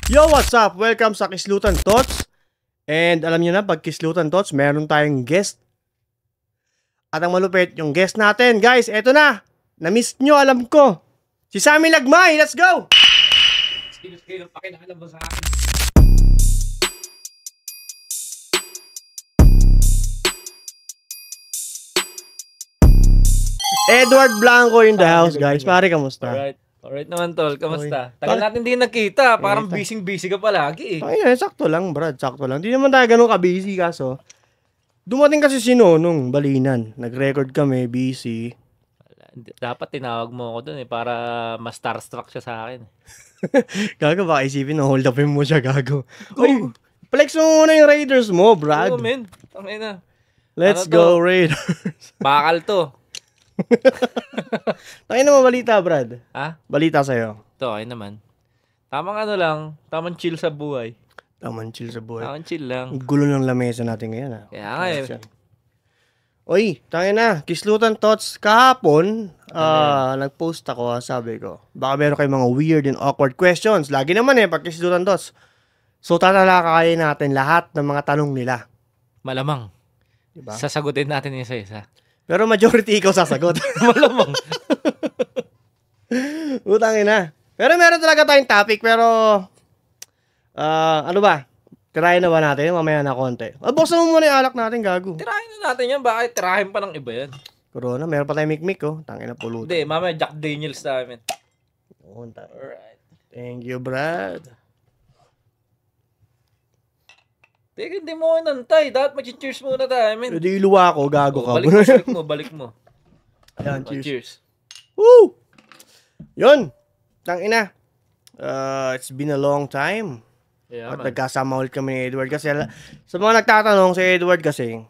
Yo, what's up? Welcome sa Kislutan Tots. And alam niyo na, pag Kislutan Tots, meron tayong guest. At ang malupit, yung guest natin. Guys, eto na. Na-miss nyo, alam ko. Si Sammy Lagmay, let's go! Sino pakilala mo sa akin? Edward Blanco in the house, guys. Pare, kamusta? Alright naman, tol. Kamusta? Tagal natin din nagkita. Parang busy-busy ka palagi eh. Ay, sakto lang, Brad. Sakto lang. Di naman tayo ganun ka-busy, kaso. Dumating kasi si Nonong Balinan. Nag-record kami, busy. Dapat tinawag mo ako dun eh, para mas starstruck siya sa akin. Gago, baka isipin na hold upin mo siya, gago. Uy, flex mo muna yung Raiders mo, Brad. Oo, men. Tangay na. Let's Ano go, Raiders. Bakal to. Tayo naman balita, Brad. Ha? Balita sa'yo. Ito, ay naman. Tamang ano lang, tamang chill sa buhay. Tamang chill sa buhay. Tamang chill lang. Ang gulo ng lamesa natin ngayon, ha? Kaya nga eh. Oy, tayo na. Kislutan Tots. Kahapon, nag-post ako, sabi ko, baka meron kayong mga weird and awkward questions. Lagi naman pag Kislutan Tots. So, tatalakayin natin lahat ng mga tanong nila. Malamang. Diba? Sasagutin natin isa-isa. Pero majority ikaw sasagot. Malamang. Utangin na. Pero meron talaga tayong topic, pero ano ba? Tirahin na ba natin? Mamaya na konti. Buksan mo muna yung alak natin, gago. Tirahin na natin yan. Bakit tirahin pa ng iba yan? Corona, meron pa tayong mikmik, oh. Tangin na pulutan. Hindi, mamaya Jack Daniels namin. Alright. Thank you, Brad. Teka, hindi mo inantay. Dapat mag-cheers muna tayo, men. Pwede iluwa ako, gago ka. Balik mo. Ayan, Oh, cheers. Woo! Yun. Tangina. It's been a long time. Yeah, At man. nagkasama ulit kami ni Edward kasi sa mga nagtatanong si Edward kasi,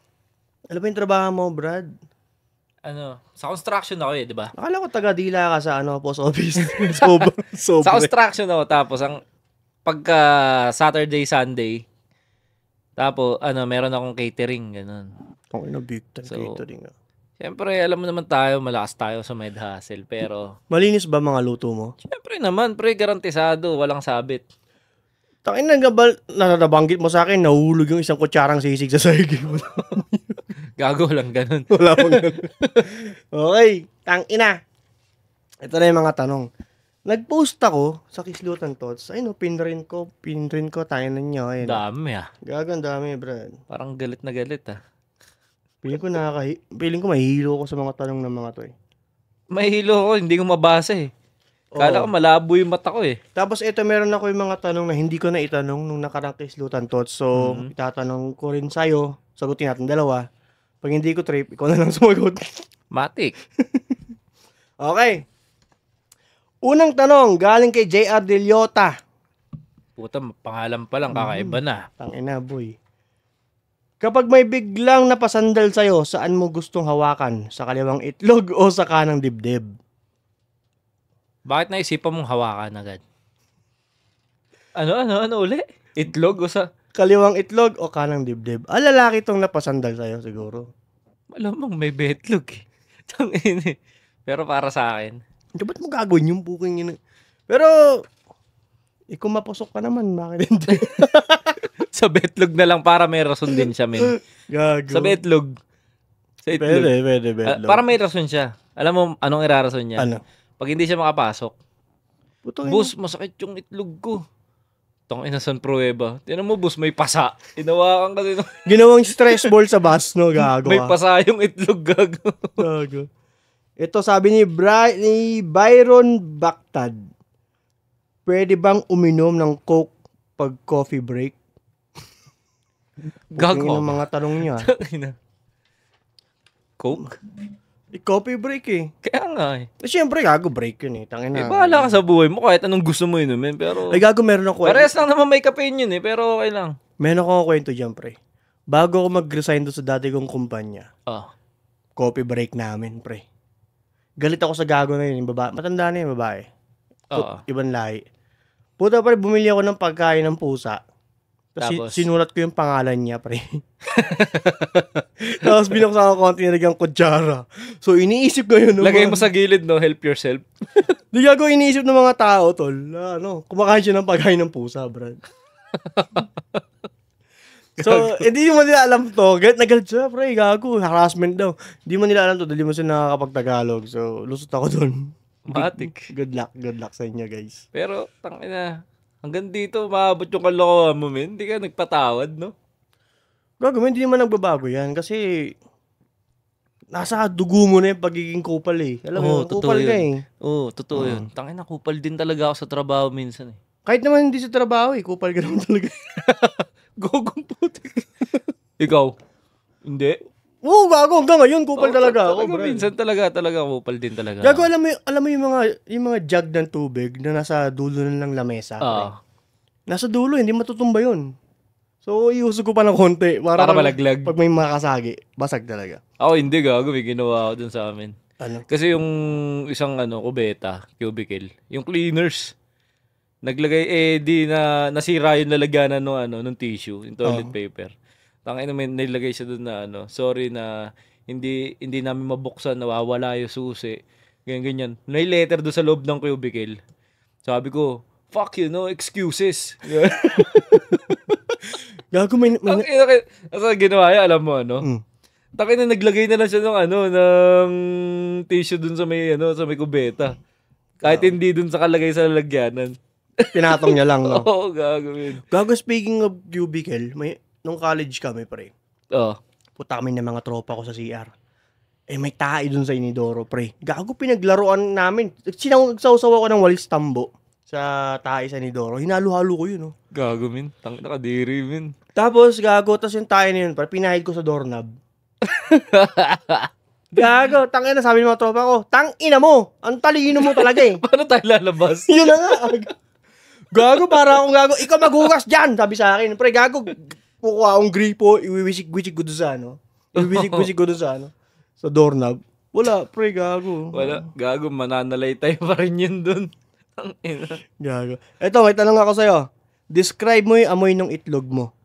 ano ba yung trabaho mo, Brad? Ano, sa construction ako di ba? Akala ko taga-dila ka sa post office. Sobrang. Sa construction ako, tapos ang pagka Saturday, Sunday, tapos meron akong catering, ganun. Tangina, big time So, catering. Siyempre, alam mo naman tayo, malakas tayo sa med hustle, pero Malinis ba mga luto mo? siyempre naman, pre, garantisado, walang sabit. Tangina, nabanggit mo sa akin, nahulog yung isang kutsarang sisig sa sahig mo. Gago lang, ganun. Wala pang ganun. Okay, tangina. Ito na yung mga tanong. Nag-post ako sa Kislutan Tots. Ay no, pinrin ko, tayo na nyo. Ayun. Dami Gagang dami, Brad. Parang galit na galit Feeling ko mahihilo ko sa mga tanong ng mga to eh. Mahilo ko, hindi ko mabasa eh. Kala ko malabo yung mata ko eh. Tapos ito, meron ako yung mga tanong na hindi ko na itanong nung nakarang Kislutan Tots. So, itatanong ko rin sa'yo. Sagutin natin dalawa. Pag hindi ko trip, ikaw na lang sumagot. Matik. Okay. Unang tanong, galing kay JR Deliota. Puta, pangalan pa lang, kakaiba na. Tangina, boy. Kapag may biglang napasandal sa'yo, saan mo gustong hawakan? Sa kaliwang itlog o sa kanang dibdib? Bakit naisipan mong hawakan agad? Ano uli? Itlog o sa... Kaliwang itlog o kanang dibdib? Lalaki tong napasandal sa'yo siguro. Malamang may betlog eh. Tangin eh. Pero para sa akin. Ba't mo gagawin yung booking yun? Pero, kung mapusok ka naman, bakit hindi? Sa betlog na lang para may rason din siya, men. Gago. Sa betlog. Sa itlog. Pwede, betlog. Para may rason siya. Alam mo, anong irarason niya? Ano? Pag hindi siya makapasok, Putong boss, masakit yung itlog ko. Tangina san pruweba. Tinan mo, boss, may pasa. Inawakan ka din. Ginawang stress ball sa bus, no? Gago. May pasa yung itlog, gago. Gago. Ito sabi ni Byron Bactad. Pwede bang uminom ng Coke pag coffee break? Gago. Yung mga tanong niya. Coke? Coffee break eh. Kaya nga eh. Siyempre, gago break yun eh. Tangina. Bahala ka sa buhay mo kahit anong gusto mo inumin. Pero... Ay, gago, meron ako. Parehas lang naman may caffeine yun eh. Pero okay lang. Meron akong kwento dyan, pre. Bago ako mag-resign doon sa dati kong kumpanya, coffee break namin, pre. Galit ako sa gago na yun. Yung babae. Matanda na yung babae. Ibang lahi. Puta, pre, bumili ako ng pagkain ng pusa. Tapos? Sinulat ko yung pangalan niya, pre. Tapos binuksan ko konti, nilagyan ko kutsara. So, iniisip ko yun. Lagay mo sa gilid, no? Help yourself. Di gago, iniisip ng mga tao, tol. Kumakain siya ng pagkain ng pusa, Brad. So, hindi mo nila alam to. Galit na galit siya, pre. Gago, harassment daw. Hindi mo nila alam to, dahil mo siya nakakapag-Tagalog. So, lusot ako dun. Matik. Good luck sa inyo, guys. Pero, tangina, hanggang dito, maabot yung kalokohan mo, men. Hindi ka nagpatawad, no? Gago, hindi naman nagbabago yan. Kasi, nasa dugo mo na yung pagiging kupal eh. Alam mo, kupal ka eh. Oo, totoo yun. Tangina, kupal din talaga ako sa trabaho minsan eh. Kahit naman hindi sa trabaho eh, kupal ka naman talaga. Gogong putik. Ikaw? Hindi? Oo, gago. Hanggang ngayon, kupal talaga ako, bro. Minsan talaga kupal din talaga. Gago, alam mo yung mga jug ng tubig na nasa dulo na ng lamesa. Nasa dulo, hindi matutumba yun. So, iusog ko pa ng konti. Para malaglag. Pag may makasagi, basag talaga. Ako hindi, gago. May ginawa ako dun sa amin. Ano? Kasi yung isang kubeta, cubicle, yung cleaners, naglagay nasira yung lalagyanan ng tissue, yung toilet paper. Tangina, may nilagay siya doon na sorry na hindi namin mabuksan, nawawala yung susi. Ganyan. May letter doon sa loob ng cubicle. Sabi ko, fuck you, no excuses. Gago, may... Asa ginawa yan, alam mo Tangina, naglagay na lang siya ng tissue doon sa may kubeta. Kahit hindi doon sa kalagay sa lalagyanan. Pinatong niya lang, no? Oo, gagawin. Gago, speaking of cubicle, nung college kami, pre. Puta kami ng mga tropa ko sa CR. May tae dun sa inidoro, pre. Gago, pinaglaruan namin. Sausaw ako ng walis tambo sa tae sa inidoro. Hinalo-halo ko yun, no? Gago, min. Nakadiri, min. Tapos, gago, tas yung tae na yun, pre, pinahid ko sa doorknob. Gago, tangina, sabi ng mga tropa ko, tangina mo, ang talino mo talaga eh. Paano tayo lalabas? Yun na nga. Gago, para akong gago, ikaw maghugas dyan, sabi sa akin. Pre, gago, kukuha akong gripo, iwiwisik-wisik ko doon sa iwiwisik-wisik ko doon sa sa doorknob. Wala, pre, gago. Wala, gago, mananalay tayo pa rin yun doon. Gago. Eto, may tanong ako sa'yo. Describe mo yung amoy ng itlog mo.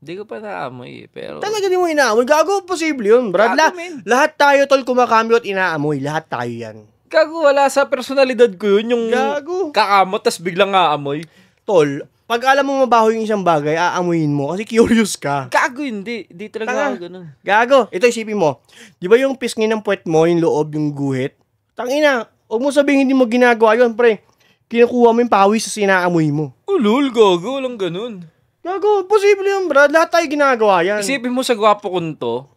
Hindi ko pa naamoy pero... Talaga di mo inaamoy? Gago, posible yun, Brad. Lahat tayo, tol, kumakamyo at inaamoy. Lahat tayo yan. Gago, wala sa personalidad ko yun. Yung gago. Kakamot, tas biglang aamoy. Tol, pag alam mo mabaho yung isang bagay, aamuyin mo kasi curious ka. Gago, hindi. Hindi talaga ako ganun. Gago. Ito, isipin mo. Di ba yung pisngi ng puwet mo, yung loob, yung guhit? Tangina, huwag mo sabihin hindi mo ginagawa yun, pre. Kinukuha mo yung pawis sa sinaamoy mo. Ulul, gago. Walang ganun. Gago, posible yun, Brad. Lahat tayo ginagawa yan. Isipin mo sa gwapo kong to,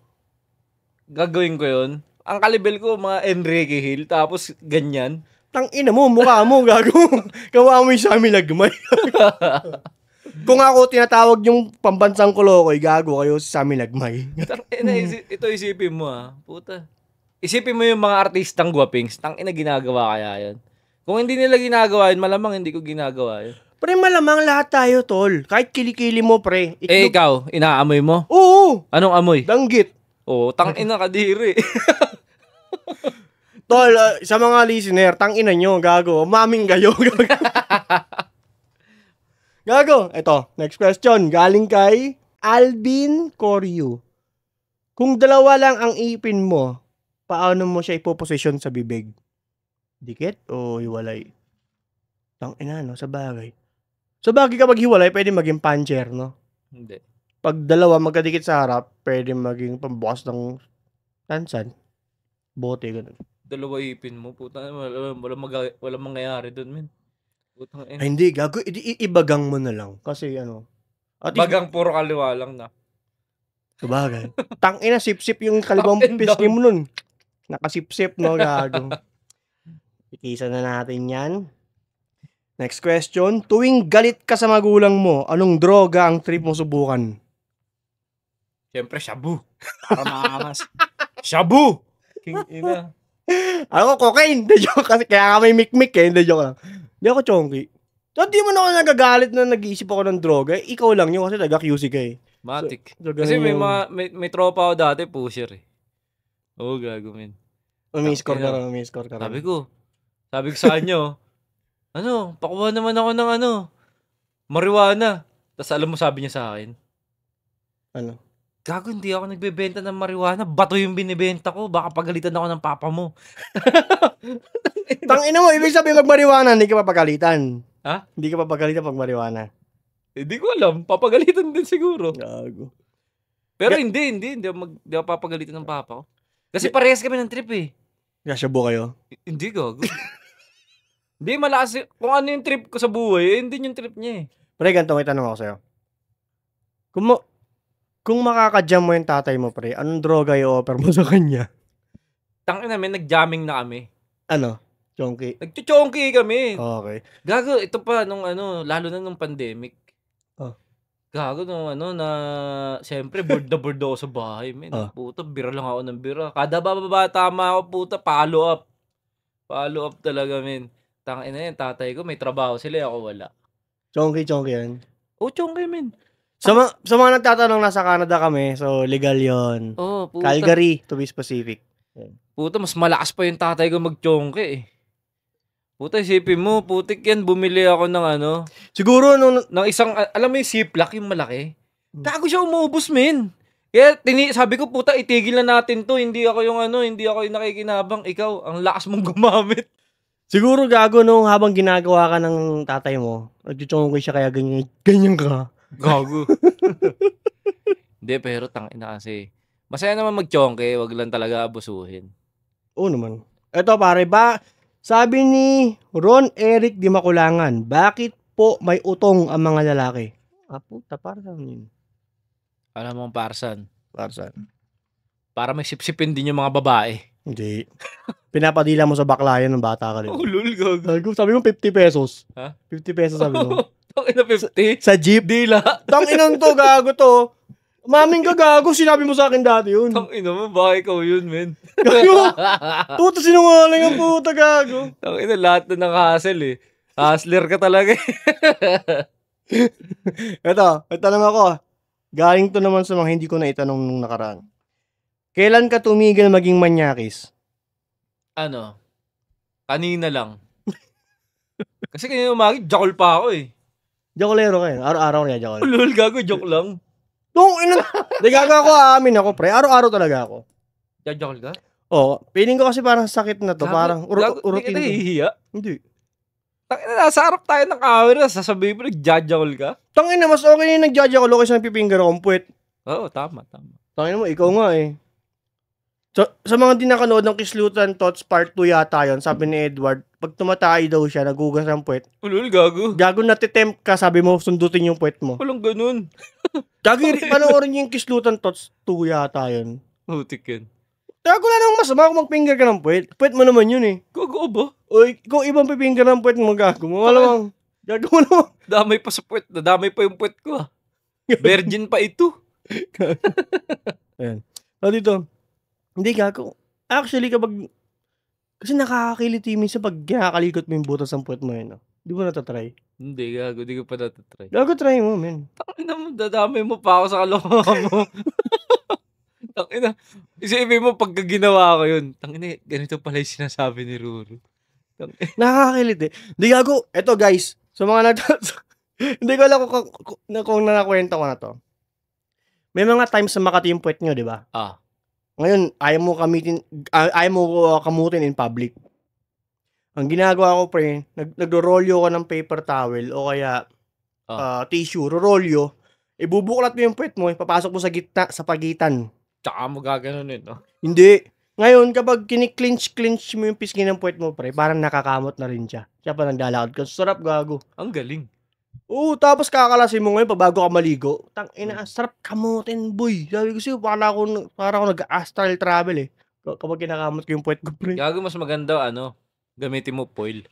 gagawin ko yun. Ang kalibel ko, mga Enrique Hill, tapos ganyan. Tangina mo, mukha mo, gago. Kawa mo yung Sammy Lagmay. Kung ako tinatawag yung pambansang Kolokoy, gago kayo si Sammy Lagmay. Ito isipin mo puta. Isipin mo yung mga artistang gwapings, tangina ginagawa kaya yan. Kung hindi nila ginagawa yun, malamang hindi ko ginagawa yun. Pre, malamang lahat tayo, tol. Kahit kilikili mo, pre. Ikaw, inaamoy mo? Oo. Anong amoy? Danggit. Oo, tangina kadiri. Tol, sa mga listener, tangina nyo, gago. Maming kayo. Gago. Ito, next question. Galing kay Alvin Coryu. Kung dalawa lang ang ipin mo, paano mo siya ipoposisyon sa bibig? Dikit o hiwalay? Tangina, no? Sa bagay. Sa bagay kapag hiwalay, pwede maging puncher, no? Hindi. Pag dalawa magkadikit sa harap, pwede maging pambukas ng tansan. Bote, ganun. Dalawa ipin mo, puta, wala mangyayari doon, men. Putang ina. Ay, hindi, gago. Ibagang mo na lang. Kasi, Bagang puro kaliwa lang na. Sabagay. Tangina, sip-sip yung kalibang pisngi mo nun. Nakasip-sip, no, gago. Ikisa na natin yan. Next question. Tuwing galit ka sa magulang mo, anong droga ang trip mo subukan? Siyempre, shabu. Para makakas. Shabu! King ina. Ako, cocaine. Hindi joke. Kasi kaya ka may mikmik eh. Hindi joke lang. Hindi ako chonky. So, di mo na ako nagagalit na nag-iisip ako ng droga. Ikaw lang yun kasi taga-QC ka eh. Matik. So, kasi may tropa ako dati, pusher eh. Oo, gagawin. May score ka rin. Sabi ko sa kanya, pakuha naman ako ng marijuana. Tapos alam mo sabi niya sa akin, Ano? gago, hindi ako nagbebenta ng marijuana. Bato yung binibenta ko. Baka pagalitan ako ng papa mo. Tangina mo, ibig sabihin pag marijuana, hindi ka papagalitan. Ha? Hindi ka papagalitan pag marijuana. Hindi ko alam. Papagalitan din siguro. Gago. Pero hindi ako papagalitan ng papa ko. Kasi parehas kami ng trip eh. Kasyabo kayo. Hindi gago. Hindi, malakas. Kung ano yung trip ko sa buhay, hindi yung trip niya eh. Pre, ganito may tanong ako sa'yo. Kung makakajam mo yung tatay mo, pre, anong droga i-offer mo sa kanya? Tangin namin, nag-jamming na kami. Ano? Chonky? Nagchuchonky kami. Okay. Gago, ito pa, lalo na nung pandemic. Oh. Gago, na, siyempre, bored ako sa bahay, men. Oh. Puta, bira lang ako ng bira. Kada bababa, tama ako, puta, follow up. Follow up talaga, men. Tangin na yan, tatay ko, may trabaho sila, ako wala. Chonky yan. Oh, chonky, men. Sa mga nagtatanong, nasa Canada kami, so legal yon. Oh, puta. Calgary, to be specific. Puta, mas malakas pa yung tatay ko mag-chonky eh. Puta, isipin mo, putik yan, bumili ako ng Siguro, ng isang, alam mo yung Ziploc, yung malaki? Gago siya umubos, men. Kaya, sabi ko, puta, itigil na natin to, hindi ako yung nakikinabang, ikaw, ang lakas mong gumamit. Siguro gago nung habang ginagawa ka ng tatay mo, nagchuchonky siya kaya ganyan ka. Gago. Hindi, pero tangina kasi. Masaya naman mag-chonky, wag lang talaga abusuhin. Oo naman. Ito pare, sabi ni Ron Eric Di Makulangan, bakit po may utong ang mga lalaki? Puta, para saan yun? Alam mo, Parsan. Parsan. Para may sipsipin din yung mga babae. Hindi. Pinapadila mo sa baklayan ng bata ka rin. Oh, lul, gago. Sabi mo 50 pesos. Ha? 50 pesos sabi mo. Tangina 50? Sa jeep? Dila. Tanginan to, gago to. Maming ka gago, sinabi mo sa akin dati yun. Tangina mo, baka ikaw yun, men. Gago. Puta, sinungaling ang puta, gago. Tangina, lahat na ng hassle eh. Hustler ka talaga eh. Ito, may tanong ako. Galing to naman sa mga hindi ko na itanong nung nakaraan. Kailan ka tumigil maging manyakis? Kanina lang. Kasi kanina umagi, jakol pa ako eh. Jokolero kayo. Araw-araw niya jakol. Lul, gago, joke lang. Di gago ako, amin ako, pre. Araw-araw talaga ako. Jakol ka? Oo. Feeling ko kasi parang sakit na to. Gago, Parang gago, urutin hindi ka to. nahihiya? Hindi. Tangina, nasa harap tayo ng camera, sasabihin mo, nagjajakol ka? Tangina, mas okay yung nagjajakol ako kaysa nagpipinger akong puwet. Oo, tama. Tangina mo, ikaw nga eh. Sa mga di nakanood ng Kislutan Tots Part 2 yata yun, sabi ni Edward, pag tumatay daw siya, nagugas ng puwet. Ulul, gago. Gago natitempt ka, sabi mo, sundutin yung puwet mo. Walang ganun. Gago, panoorin yung Kislutan Tots 2 yata yun. Hutik yun. Gago na namang masama kung mag-finger ka ng puwet. Puwet mo naman yun eh. Gago ba? O, kung ibang pipinger ng puwet mo, gago mo. Malamang, gago mo naman. Damay pa sa puwet. Nadamay pa yung puwet ko ah. Virgin pa ito. Ayan. O dito, hindi gago. Actually, kasi nakakakiliti minsan pag kinakalikot mo yung butas ng puwet mo yun. Di mo natatry? Hindi, gago. Di ko pa natatry. Gago, try mo, men. Tangina mo, dadamay mo pa ako sa kalokohan mo. Tangina. Isipin mo, pagka ginawa ko yun, tangina, ganito pala yung sinasabi ni Ruru. Nakakakiliti. Di gago. Eto guys, sa mga hindi ko alam kung nakakwento ko na to. May mga times na makati yung puwet nyo, di ba? Ngayon, ayaw mo kamutin in public. Ang ginagawa ko, pre, nagro-rolyo ko ng paper towel o kaya tissue, rolyo. Ibubuklat mo yung puwet mo, papasok mo sa gitna, sa pagitan. Tsaka mo gaganunin, no? Hindi. Ngayon, kapag kiniklinch mo yung pisngi ng puwet mo, pre, parang nakakamot na rin siya. Siya pa naglalakad ka. Sarap, gago. Ang galing. Oo, tapos kakalasin mo ngayon pag bago ka maligo. Tangina, sarap kamutin, boy. Sabi ko sa'yo, para ako nag-astral travel eh. Kapag kinakamot ko yung puwet ko, pre. Gago, mas maganda, gamitin mo foil.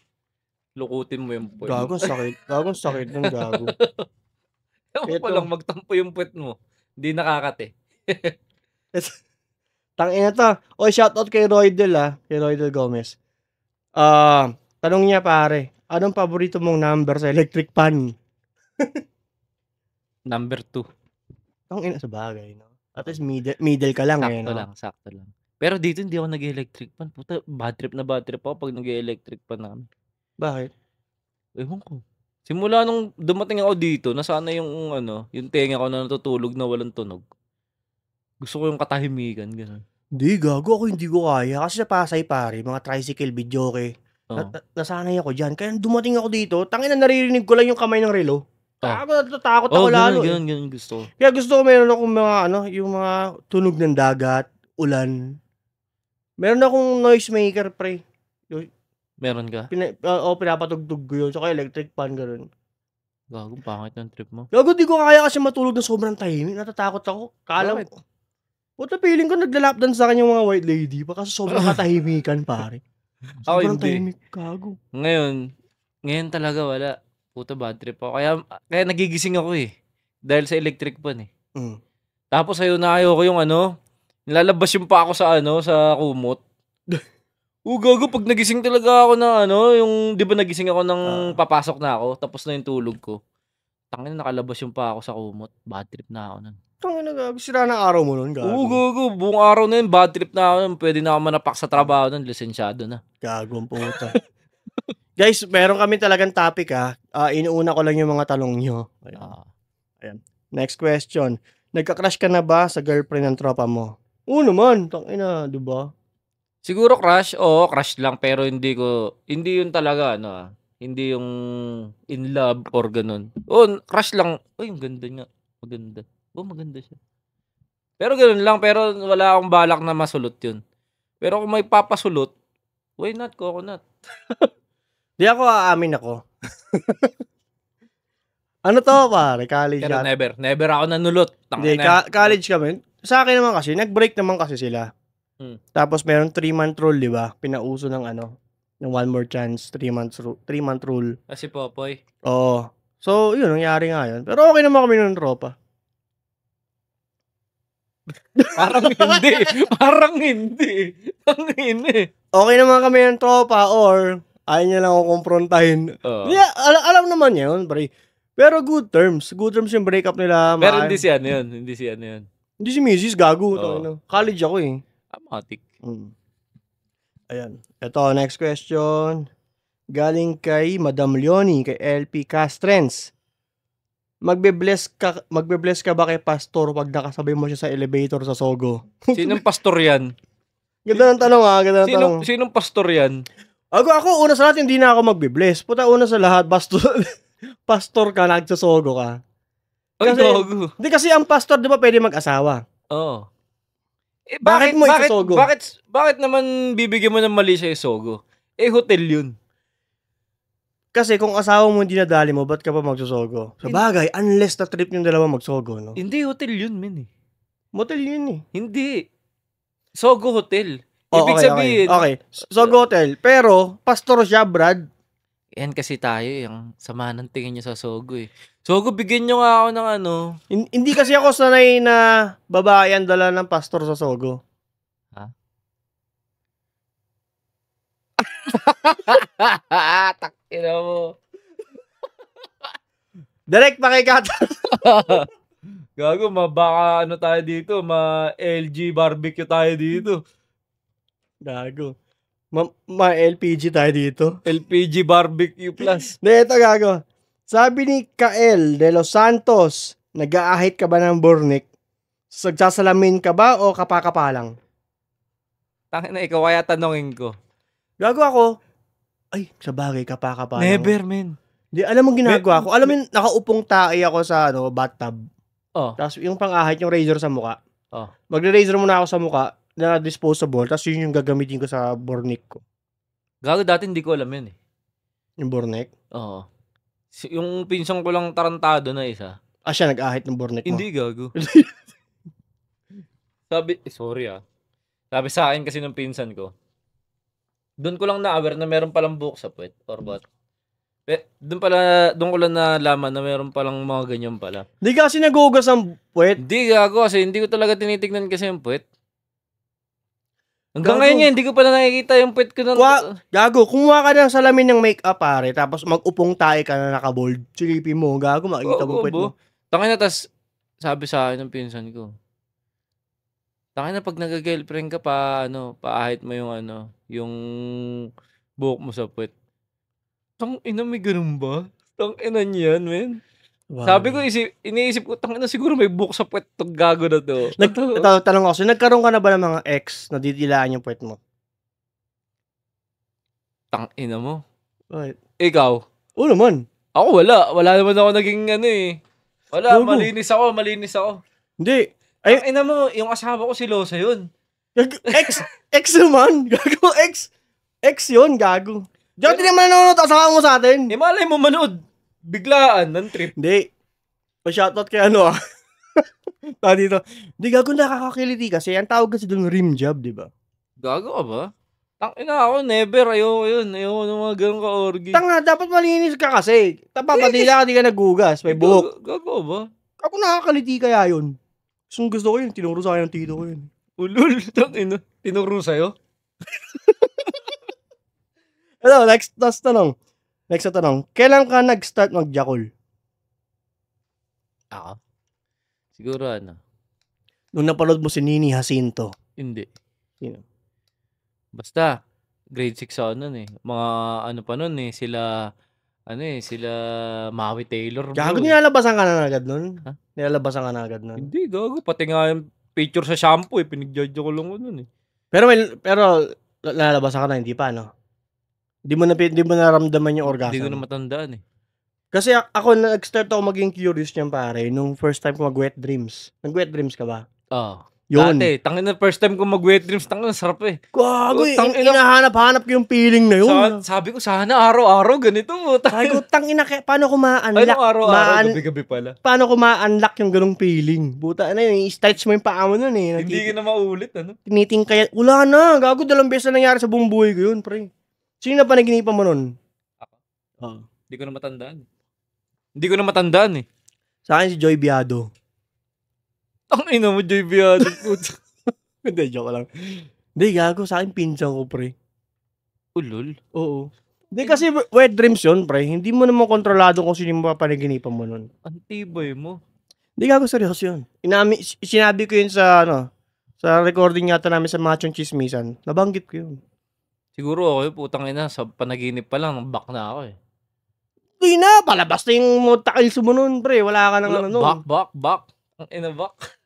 Lukutin mo yung foil. Gago, sakit. Gago, sakit ng gago. Ewan ko lang, magtampo yung puwet mo. Hindi nakakate. Tangina to. O, shoutout kay Roydel kay Roydel Gomez. Tanong niya pare, anong paborito mong number sa electric pan? Number 2. Tangina sa bagay, no? At least middle ka lang no? Sakto lang. Pero dito hindi ako nag-electric pan. Puta, bad trip ako pag nag-electric pan namin. Bakit? Ewan ko. Simula nung dumating ako dito, nasanay yung ano, yung tenga ko na natutulog na walang tunog. Gusto ko yung katahimikan, gano'n. Hindi, gago ako hindi ko kaya. Kasi sa Pasay pare, mga tricycle, videoke. Oo. Nasanay ako dyan. Kaya nung dumating ako dito, tangina naririnig ko lang yung kamay ng relo. Oh. Gago, natatakot Oo, ako lalo eh. gano'n gusto ko. Kaya gusto ko meron akong mga ano, yung mga tunog ng dagat, ulan. Meron akong noise maker, pre. Meron ka? Pinapatugtog ko yun. Tsaka electric fan, gano'n. Gago, pangit ng trip mo. Gago, di ko kaya kasi matulog na sobrang tahimik. Natatakot ako. Kala Bakit? ko. Puta, feeling ko naglalapdan sa kanya yung mga white lady pa kasi sobrang katahimikan, pare. Ako Sobrang hindi. tahimik, gago. Ngayon talaga wala. Puta, bad trip ako. Kaya nagigising ako eh. Dahil sa electric fan eh. Mm. Tapos ayaw ko yung ano, nilalabas yung pa ako sa ano, sa kumot. Gago, pag nagising talaga ako ng ano, yung, di ba nagising ako ng papasok na ako, tapos na yung tulog ko. Tangina, nakalabas yung pa ako sa kumot. Bad trip na ako nun. Tangina, gago. Sira na araw mo nun, gago. Gago. Buong araw na yun, bad trip na ako nun. Pwede na ako manapak sa trabaho nun, lisensyado na. Gago ang puta. Guys, meron kami talagang topic inuuna ko lang yung mga tanong nyo. Ayan. Next question. Nagka-crush ka na ba sa girlfriend ng tropa mo? Oo naman. Tangina, diba? Siguro crush, oo, crush lang. Pero hindi yun talaga, ano hindi yung in love or ganun. Crush lang. Uy, ang ganda nga. Maganda. Maganda siya. Pero ganun lang, pero wala akong balak na masulot yun. Pero kung may papasulot, why not, coconut? Di ako aamin ako. Ano to, pare? College Pero yan. never ako nanulot. Hindi, college kami. Sa akin naman kasi, nag-break naman kasi sila. Tapos meron 3-month rule, di ba? Pinauso ng ano, ng one more chance, 3-month rule. Kasi Popoy. Oo. So, yun, nangyari nga yun. Pero okay naman kami ng tropa. Parang hindi. Parang hindi. Ang hindi. Okay naman kami ng tropa or ayaw niya lang ako kumprontahin. Yeah, alam naman niya yun, pre. Pero good terms. Good terms yung breakup nila. Pero hindi si ano yun. Hindi si Mrs. Gago. College ako eh. Amatik. Ayan. Ito, next question. Galing kay Madam Leonie, kay LP Castrens. Magbe-bless ka ba kay pastor pag nakasabay mo siya sa elevator sa Sogo? Sinong pastor yan? Ganda ng tanong ganda ng tanong. Sinong pastor yan? Ako, una sa lahat, hindi na ako magbe-bless. Puta, una sa lahat, pastor ka, nagsasogo ka. Hindi kasi ang pastor, di ba, pwede mag-asawa? Oo. Bakit mo isasogo? Bakit naman bibigyan mo ng mali siya isogo? Hotel yun. Kasi kung asawa mo hindi nadali mo, ba't ka pa magsusogo? Sa bagay, unless na trip yung dalawa magsogo, no? Hindi, hotel yun, men eh. Motel yun eh. Hindi. Sogo hotel. Ibig sabihin. Okay. Sogo hotel. Pero, pastor siya, Brad. Yan kasi tayo, yung sama ng tingin niya sa Sogo eh. Sogo, bigyan nyo nga ako ng ano. Hindi kasi ako sanay na babae ang dala ng pastor sa Sogo. Ha? Takina mo. Direct pakikat. Gago, baka ano tayo dito, LG barbecue tayo dito. Gago. LPG tayo dito. LPG barbecue plus. Ito gago. Sabi ni Kael de Los Santos, nag-aahit ka ba ng burnik? Sagsasalamin ka ba o kapakapalang? Tangina, ikaw kaya tanongin ko. Gago ako. Ay, sa bagay, kapakapalang. Never, man. Di, alam mo ginagawa ko. Alam mo, nakaupong tae ako sa bathtub. Tapos yung pang-ahit, yung razor sa muka. Magre-razor muna ako sa muka na disposable. Tapos yun yung gagamitin ko sa burnik ko. Gago, dati hindi ko alam yun eh. Yung burnik? Oo. Yung pinsang ko lang tarantado na isa. Siya nag-ahit ng burnik mo? Hindi, gago. Sabi sa akin kasi ng pinsan ko, doon ko lang na-aware na meron palang buhok sa puwet or what. Doon ko lang nalaman na meron palang mga ganyan pala. Hindi kasi nagugas ang puwet. Hindi, gago, kasi hindi ko talaga tinitignan kasi yung puwet. Hanggang ngayon hindi ko pala nakikita yung puwet ko na. Gago, kumuha ka ng salamin ng make-up, pare, tapos mag-upong tae ka na naka-bold. Silipin mo, gago, makikita mo puwet mo. Tangina, tas sabi sa akin ng pinsan ko, tangina, pag nag-girlfriend ka paahit mo yung buhok mo sa puwet. Tangina, may ganun ba? Tangina niyan, men. Wow. Sabi ko, iniisip ko, tangina siguro may book sa puwet tong gago na to. Tanong ko kasi, nagkaroon ka na ba ng mga ex na didilaan yung puwet mo? Tangina mo. Bakit? Ikaw? Oo naman. Ako wala. Wala naman ako naging ano eh. Wala, Gago. malinis ako. Hindi. Ay, Tangina mo, yung asawa ko silosa yun. ex naman. Gago, ex. Ex yun, gago. Diyan, di naman nanonood asawa mo sa atin. Eh, malay mo manood. Biglaan, ng trip. Hindi. Pa-shoutout kay ano ah. Dito. Hindi, gago, nakakakiliti kasi. Ang tawag kasi doon rim job, di ba? Gago ka ba? Tangina ako, never. Ayoko yun. Ayoko ng mga ganun ka-orgy. Tanga, dapat malinis ka kasi. Papadila ka, di ka nagugas. May buhok. Gago ba? Ako nakakaliti kaya yun. Gusto ko yun. Tinuro sa akin ng tito ko yun. Ulul, tangina. Tinuro sa'yo? Hello, next tanong. Next na tanong. Kailan ka nag-start mag-jakol? Ako? Siguro ano? Nung napanood mo si Nini Jacinto. Hindi. Sino? Basta, grade 6 ako nun eh. Mga ano pa nun eh, sila Maui Taylor. Gago, bro, nilalabasan ka na agad nun? Ha? Nilalabasan ka na agad nun? Hindi, gago. Pati nga yung picture sa shampoo eh, pinag-judge ko lang ko nun eh. Pero nilalabasan ka na, hindi pa, no? Hindi mo naramdaman yung orgasm. Hindi ko na matandaan eh. Kasi ako, nag-start ako maging curious niyan, pare, nung first time ko mag-wet dreams. Nag-wet dreams ka ba? Oo. Yun. Dati, tangina first time ko mag-wet dreams, tangina sarap eh. Gago, Tangina. hinahanap-hanap ko yung feeling na yun. Sabi ko, sana araw-araw ganito. Sabi ko, tangina, paano ko ma-unlock? Ano araw-araw, gabi-gabi pala. Paano ko ma-unlock yung ganung feeling? Buta na yun, i-stretch mo yung paa mo nun eh. Hindi ka na maulit, ano? Tiniting kaya, wala na, gago, 2 beses na nangyari sa buong buhay ko yun, pre. Sino na panaginipan mo nun? Ako? Oo. Hindi ko na matandaan. Hindi ko na matandaan eh. Sa akin si Joy Biado. Ang ina mo, Joy Biado. Hindi, joke lang. Hindi, gago, sa akin pinsan ko, pre. Ulol. Oo. Hindi kasi wet dreams yun, pre. Hindi mo naman kontrolado kung sino yung panaginipan mo nun. Antibay mo. Hindi, gago, seryoso yun. Sinabi ko yun sa, sa recording yata namin sa Machong Chismisan. Nabanggit ko yun. Siguro ako yung putang ina, sa panaginip pa lang, back na ako eh. Hindi na, palabas na yung takils mo nun, pre. Wala ka nang ano nun. Back. Ang ina back.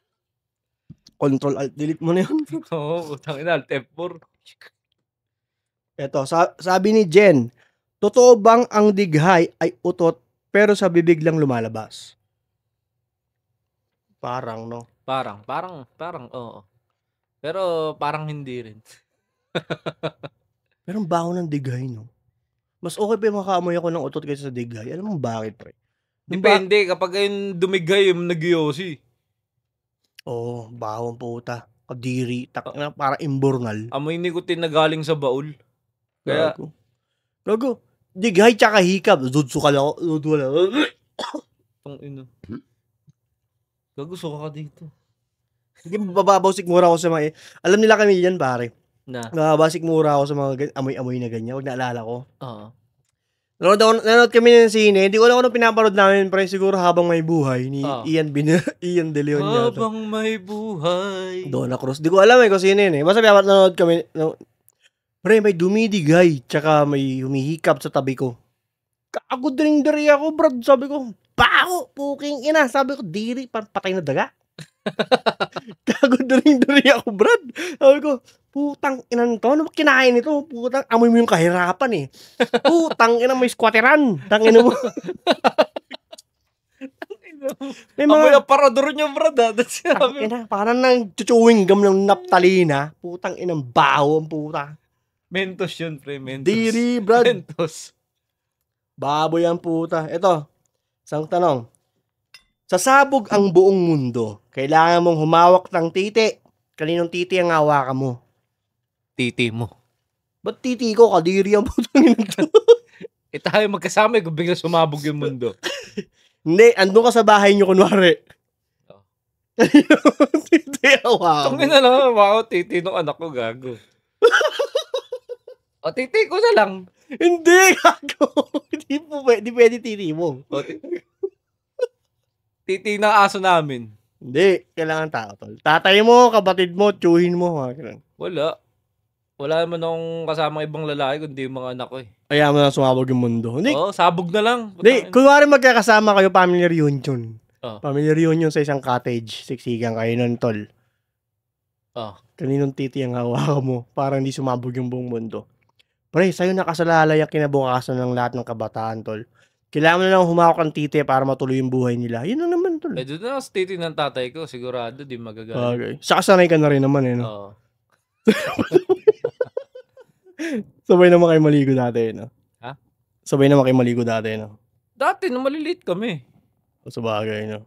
Control Alt Delete mo na yun. Oo, putang ina, Alt F4. Eto, sabi ni Jen, totoo bang ang dighay ay utot pero sa bibig lang lumalabas? Parang, no? Parang, oo. Pero parang hindi rin. Pero ang baho ng dighay, no? Mas okay pa yung makaamoy ako ng utot kaysa sa dighay. Alam mo bakit, pre? Depende, kapag yung dumigay yung nag-yosi. Oo, baho ang puta. Kadiri, para imburnal. Amoy nikotin na galing sa baul. Kaya, Gago. Dighay tsaka hikab. Dudsukal ako. tong ino. Gago, suka ka dito. Hindi, mababaw sikmura ako sa mga... Alam nila kami yan, pare. Na? Mababaw sikmura ako sa mga amoy-amoy na ganyan. Huwag naalala ko. Oo. Nanonood kami ng sine. Hindi ko alam kung pinapanood namin, pero siguro Habang May Buhay ni Ian De Leon yata. Habang May Buhay. Donna Cruz. Di ko alam kung sino yun eh. Basta nanonood kami. Pre, may dumidigay, tsaka may humihikap sa tabi ko. Kagudring-diri ako, brad. Sabi ko, baho, puking ina. Sabi ko, diri, patay na daga. Kagudring-diri ako, brad. Sabi ko, putang inan to. Ano ba kinain ito? Putang, amoy mo yung kahirapan eh. Putang ina, may squatteran. Tangin mo. May mga aparador nyo, brad. Parang nang chuchewing gum ng naptalina. Putang inang baho ang puta. Mentos yun, pre. Mentos. Diri, brad. Mentos. Baboy ang puta. Ito, isang tanong. Sasabog ang buong mundo. Kailangan mong humawak ng titi. Kaninong titi ang hawakan mo? Titi mo. Ba't titi ko? Kadiri ang putang ina to. Tayo magkasama kung bigla sumabog yung mundo. Hindi, andun ka sa bahay nyo kunwari. Titi hawakan mo. Tungin na lang, wow, titi nung anak ko, gago. O, titi ko na lang. Hindi, gago. Hindi pwede titi mo. O, titi na aso namin. Hindi, kailangan tao tol. Tatay mo, kapatid mo, tsuhin mo. Wala. Wala naman akong kasamang ibang lalaki kundi yung mga anak ko eh. Ayaw mo na sumabog yung mundo. Hindi, Oo, sabog na lang. hindi. Kunwari magkakasama kayo, family reunion. Oh. Family reunion sa isang cottage. Siksikan kayo nun, tol. Oh. Kaninong titi ang hawakan mo para hindi sumabog yung buong mundo. Pre, sa'yo nakasalalay ang kinabukasan ng lahat ng kabataan, tol. Kailangan mo na lang humawak ng titi para matuloy yung buhay nila. Yun na naman, tol. Eh, doon na sa titi ng tatay ko. Sigurado, di magagalit. Okay. Saka sanay ka na rin naman, eh, no? Oo. Sabay naman kayo maligo dati, no? Ha? Sabay naman kayo maligo dati, no? Dati, nung maliliit kami. Sa bagay, no?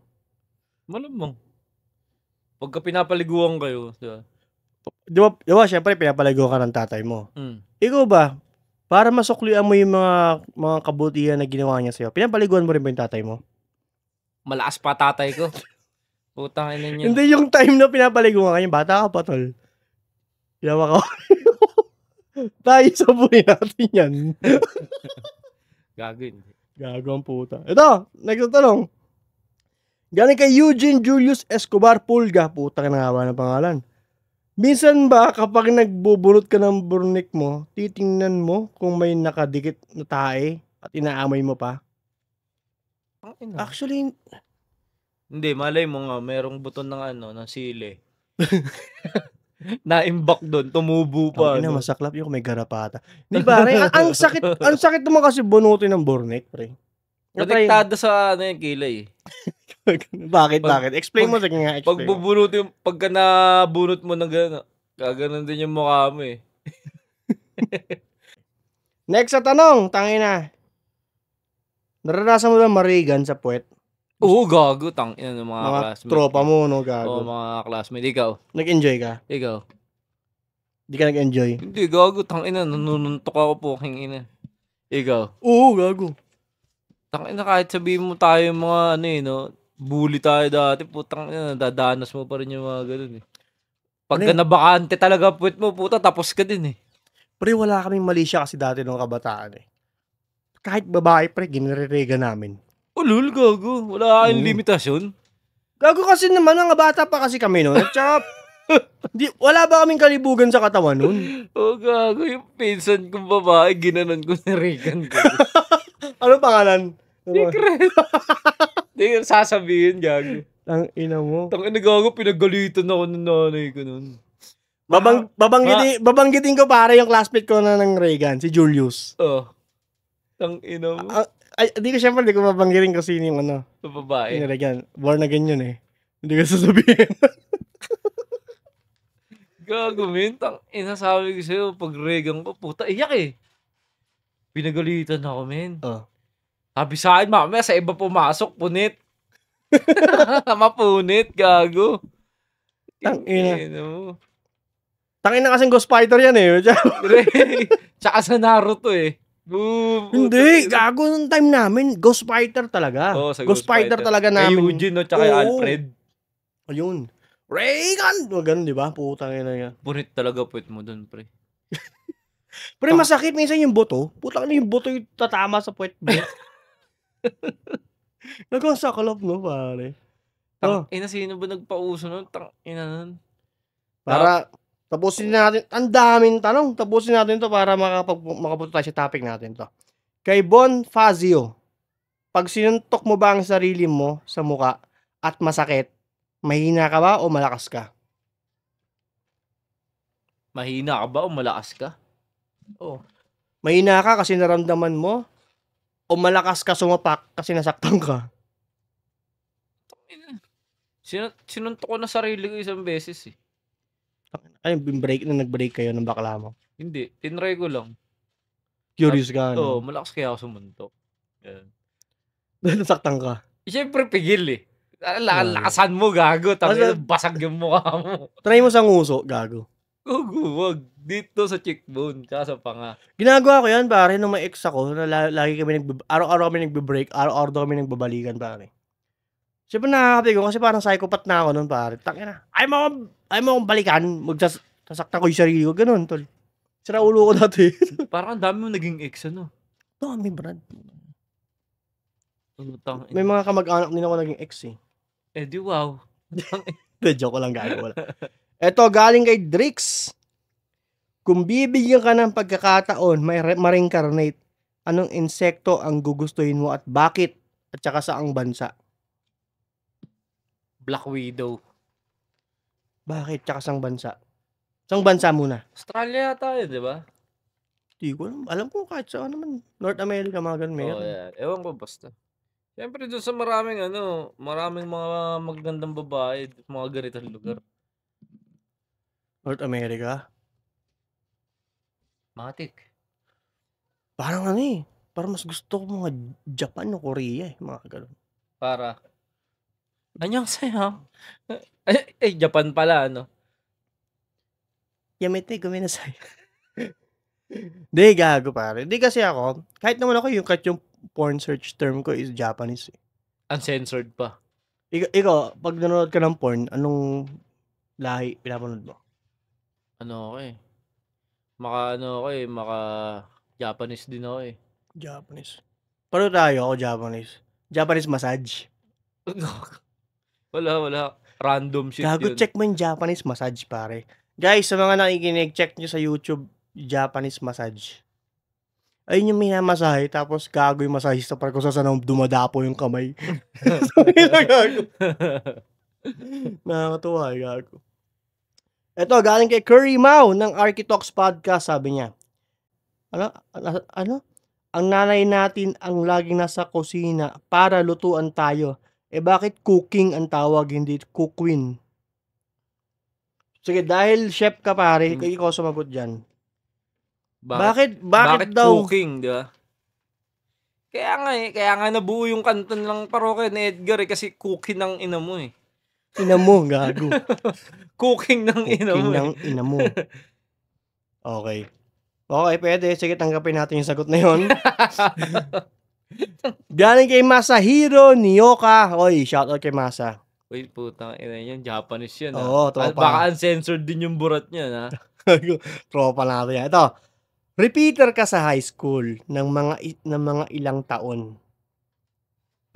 Malamang. Pagka pinapaliguan kayo, Di ba, syempre, pinapalago ka ng tatay mo. Ikaw ba, para masuklian mo yung mga kabutihan na ginawa niya sa'yo, pinapaliguan mo rin ba yung tatay mo? Malakas pa tatay ko. Putang ina niya. Hindi yung time na pinapaliguan ka niya, bata ka pa, tol. Yawa ka. Tayo sabunin natin yan. Gago yun. Gago ang puta. Ito, next na tanong. Galing kay Eugene Julius Escobar Pulga. Puta ka na nga ng pangalan. Minsan ba kapag nagbubunot ka ng burnik mo, titingnan mo kung may nakadikit na tae at inaamay mo pa? Actually, hindi, malay mo nga, merong buton ng sili. Na-imbak doon, tumubo pa. Ina, masaklap yung may garapata. Di ba, re? ang sakit naman kasi bunutin ng burnik, pre. Konektado sa yung kilay. Bakit? Explain mo. Pag bubunutin, pagka nabunot mo ng gano'n, gaganon din yung mukha mo eh. Next na tanong, tangina. Naranasan mo ba marigan sa puwet? Oo, gago, tangina ng mga classmates. Tropa mo, no, gago. Oo, mga classmates. Ikaw? Nag-enjoy ka? Ikaw? Di ka nag-enjoy? Hindi, gago, tangina, nanununtok ako po, king ina. Ikaw? Oo, gago. Tangina, kahit sabihin mo tayo yung mga bully tayo dati, putang ina, dadanas mo pa rin yung mga ganun eh. Pagka nabakante talaga puwet mo, puta, tapos ka din eh. Pre, wala kaming mali siya kasi dati nung kabataan eh. Kahit babae, pre, ginirerega namin. Ulul, gago. Wala kayong limitasyon. Gago kasi naman, ang bata pa kasi kami noon. At saka, wala ba kaming kalibugan sa katawan noon? Oh, gago. Yung pinsan kong babae, ginanon ko ni Reagan ko. Ano pangalan? Secret. Hindi ko sasabihin, gago. Ang ina mo. Tangina, gago, pinagalitan ako ng nanay ko noon. Babanggitin ko pare yung classmate ko na ng Reagan, si Julius. Oh. Tangina mo. Di ko babanggitin ko sino yung babae. Yung Reagan. Born na ganyan eh. Hindi ko sasabihin. Gago, min. Tangina, sabi ko sa'yo, pag Reagan ko, puta, iyak eh. Pinagalitan ako, men. Oh. Sabi sa akin, mamaya sa iba pumasok, punit. Mapunit, gago. Tangina. Tangina kasing Ghost Fighter yan eh. Tsaka sa Naruto eh. Hindi, gago nung time namin. Ghost Fighter talaga. Oh, sa Ghost Fighter talaga namin. Kay Eugene, no? Tsaka Alfred. Ayun. Reagan! Ganun, di ba? Putang ina yan. Punit talaga puwet mo dun, pre. Pre, masakit minsan yung buto. Putang ina yung buto yung tatama sa puwet mo. Nagkasakalap, no, pare. Ina, sino ba nagpauso nun? Ina nun. Para, tapusin natin. Ang daming tanong. Tapusin natin to para makapunta tayo sa topic natin to. Kay Bon Fazio, pag sinuntok mo ba ang sarili mo sa muka at masakit, mahina ka ba o malakas ka? Mahina ka ba o malakas ka? Oo. Mahina ka kasi naramdaman mo o malakas ka sumapak kasi nasaktan ka? Sinuntok ko na sarili ko isang beses eh. Ay, nag-break kayo ng bakla mo? Hindi, tinry ko lang. Curious ka, no? Oo, malakas kaya ako sumuntok. Yan. Nasaktan ka? Siyempre, pigil eh. Lakasan mo, gago. Basag yung mukha mo. Try mo sa nguso, gago. Wag. Dito sa cheekbone, tsaka sa panga. Ginagawa ko yan, pare, nung may ex ako, na lagi kami araw-araw kami nagbe-break, araw-araw kami nagbabalikan, pare. Siyempre nakakapigo kasi parang psychopath na ako nun, pare. Tangina. Ay mo akong balikan, sasaktan ko yung sarili ko, ganun, tol. Sira ulo ko dati. Parang ang dami mo naging ex, ano? Dami, Brad. Utang. May mga kamag-anak din ako naging ex eh. Eh di wow. Joke lang, gago wala. Eto, galing kay Drix. Kung bibigyan ka ng pagkakataon, ma-reincarnate Anong insekto ang gugustuhin mo at bakit? At saka saang bansa? Black Widow. Bakit? Tsaka saang bansa? Saang bansa muna? Australia yata yun, di ba? Di ko alam. Alam ko kahit saan naman. North America, mga ganun Oo, meron. yan. Ewan ko basta. Siyempre doon sa maraming mga magagandang babae, mga ganitong lugar. North America? Matik. Parang parang mas gusto ko mga Japan o Korea mga ganun. Para. Anyang saya. Japan pala, ano? Yamete, guminasay. Di, gago pare. Di kasi ako, kahit yung porn search term ko is Japanese. Uncensored pa. Ikaw, pag nanonood ka ng porn, anong lahi pinapanood mo? Maka Japanese din ako eh. Japanese. Pero ako Japanese. Japanese massage. Wala. Random shit Gago, yun. check mo yung Japanese massage, pare. Guys, sa mga nakikinig, check nyo sa YouTube, Japanese massage. Ayun yung minamasahe, tapos gago yung masahista para kung saan dumadapo yung kamay. Gago. Nakakatuwa, gago. Ito, galing kay Curry Mau ng Architox Podcast, sabi niya. Ano? Ang nanay natin ang laging nasa kusina para lutuan tayo. Bakit cooking ang tawag, hindi cookwin? Sige, dahil chef ka pare, ikaw sumagot dyan. Bakit daw? Cooking, di ba? Kaya nga nabuo yung kanta ng parokya ni Edgar kasi cooking ng ina mo eh. Ina mo, gago. Cooking ng ina mo. Cooking ng ina mo. Okay. Okay, pwede. Sige, tanggapin natin yung sagot na yun. Galing kay Masahiro Niyoka. Oy, shoutout kay Masa. Uy, putang ina yan. Japanese yan. Oo, tropa. Baka uncensored din yung burat niya, ha? Tropa natin yan. Ito, repeater ka sa high school ng mga ilang taon.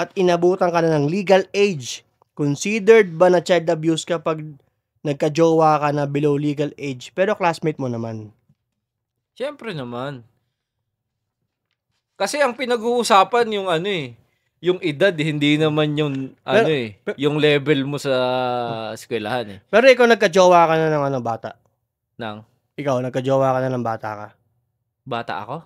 At inabutan ka na ng legal age. Considered ba na child abuse kapag nagka-jowa ka na below legal age pero classmate mo naman? Siyempre naman. Kasi ang pinag-uusapan yung yung edad, hindi naman yung yung level mo sa eskwelahan eh. Pero ikaw nagka-jowa ka na ng bata? Ikaw, nagka-jowa ka na ng bata ka? Bata ako?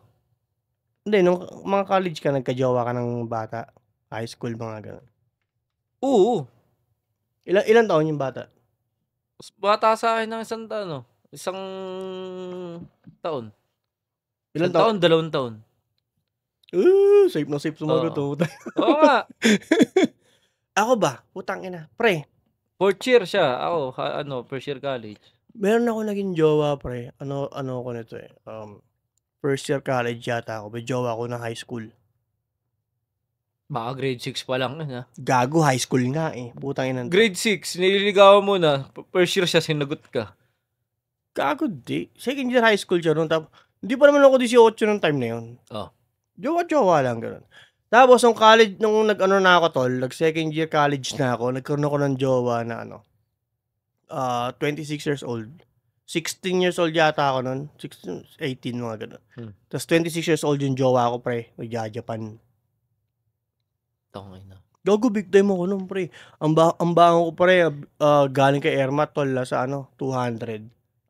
Hindi, nung mga college ka, nagka-jowa ka ng bata? High school, mga ganun? Oo. Ilan taon yung bata? Bata sa akin ng isang taon. Isang taon. Ilan taon? 2 taon. Safe na safe sumagot. Oo nga. Ako ba? Putang ina. Pre. 4th year siya. Ako, first year college. Meron ako naging jowa, pre. Ano ako nito eh. First year college yata ako. May jowa ako na high school. Baka grade 6 pa lang yun, ha? Gago, high school nga eh. Putang ina. Grade 6, nililigawan mo na. First year siya, sinagot ka. Gago, di. Second year high school siya noon. Hindi pa naman ako 18 ng time na yun. Oh. Jowa lang, gano'n. Tapos, nung college, nung na ako tol, nag-second year college na ako, nagkaroon ako ng jowa na 26 years old. 16 years old yata ako nun. 16, 18, mga gano'n. Tapos, 26 years old yung jowa ko, pre. Nag-Japan. Tangay na. Gago, big time ako nun, pre. Ang bango ko, pre, galing kay Erma, tol, sa 200.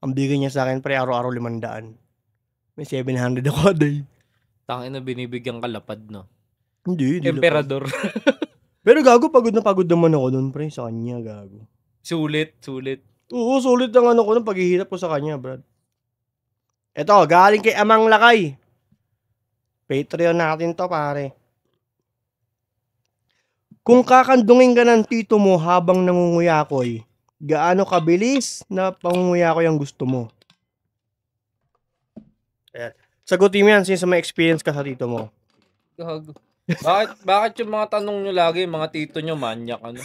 Ang bigay niya sa akin, pre, araw-araw 500. May 700 ako a day. Tangay na binibigyan ka lapad, no? Hindi. Emperador. Pero gago, pagod naman ako nun, pre, sa kanya, gago. Sulit. Oo, sulit ang ko ng paghihirap ko sa kanya, brad. Ito, galing kay Amang Lakay. Patreon natin to, pare. Kung kakandungin ka ng tito mo habang nangunguyakoy, gaano kabilis na pangunguyakoy ang gusto mo? Ayan. Sagutin mo yan since may experience ka sa tito mo. Gago. Bakit yung mga tanong nyo lagi, mga tito nyo, manyak, ano?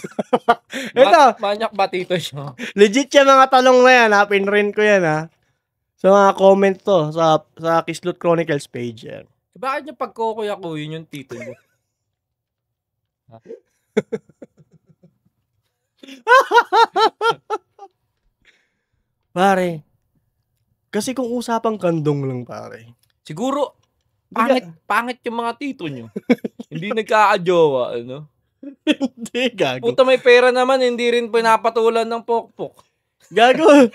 Ito, manyak ba tito nyo? Legit yung mga tanong na yan, ha? Pinrint ko yan, ha? Sa mga comment to, sa Kislot Chronicles page, yan. Bakit nyo pagkukuya-kuyin yung tito nyo? Pare, kasi kung usapang kandong lang, pare. Siguro, Pangit yung mga tito nyo. Hindi nagkakajowa, ano? Hindi, gago. Puta, may pera naman, hindi rin pinapatulan ng pokpok. Gago.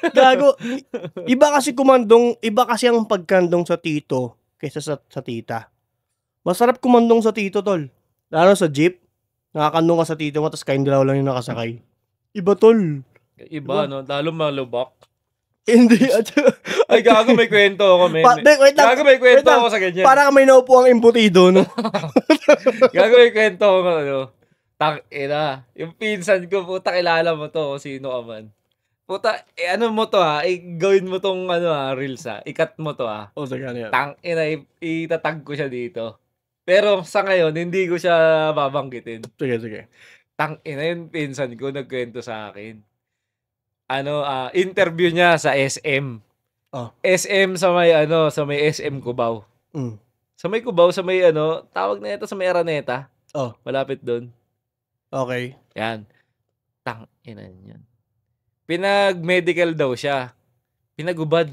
Iba kasi ang pagkandong sa tito kaysa sa tita. Masarap kumandong sa tito, tol. Lalo sa jeep, nakakandong ka sa tito mo, tapos kayong dalawa lang yung nakasakay. Iba, tol. Iba, no? Lalo malubak. Hindi. Ay, gago, may kwento ako, men. Wait lang. Gago, may kwento ako sa ganyan. Para may naupo ang imbutido, no? Gago, may kwento ako, ano. Tangina. Yung pinsan ko, puta, kilala mo to, kung sino ka man. Puta, ano mo to ha, gawin mo tong ano ha, reels ha, ikat mo to ha. O, sige, ano yan? Tangina, itatag ko siya dito. Pero sa ngayon, hindi ko siya babanggitin. Sige. Tangina, yung pinsan ko, nagkwento sa akin. Ano, interview niya sa SM. Oh. SM sa may SM Cubao. Sa may Cubao, sa may tawag na ito sa may Araneta. Oh. Malapit doon. Okay. Yan. Tangina yan. Pinag-medical daw siya. Pinagubad.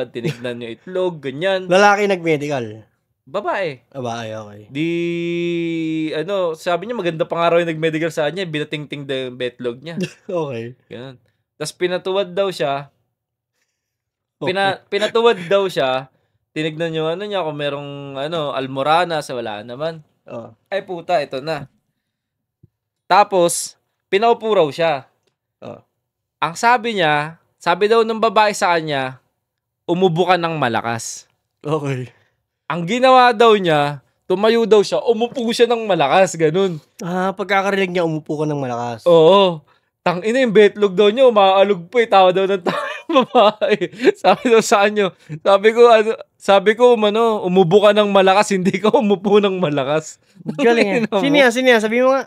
Tinignan niyo itlog, ganyan. Lalaki nag-medical. Babae. Okay. Sabi niya maganda pa nga raw yung nag-medical sa kanya, binatingting daw yung betlog niya. Okay. Ganun. Tapos pinatuwad daw siya. Okay. Pinatuwad daw siya. Tinignan niyo niya kung merong almoranas, wala naman. Oh. Ay puta, ito na. Tapos, pinaupo raw siya. Oh. Ang sabi daw ng babae sa kanya, umubo ka ng malakas. Okay. Ang ginawa daw niya, tumayo daw siya, umupo siya ng malakas, ganun. Pagkakarinig niya, umupo ka ng malakas. Oo. Tangina yung betlog daw niya, umaalog po, tawa daw ng babae. Sabi daw sa kanya, sabi ko, umubo ka ng malakas, hindi ka umupo ng malakas. Galing eh. Sino yan? Sabi mo nga.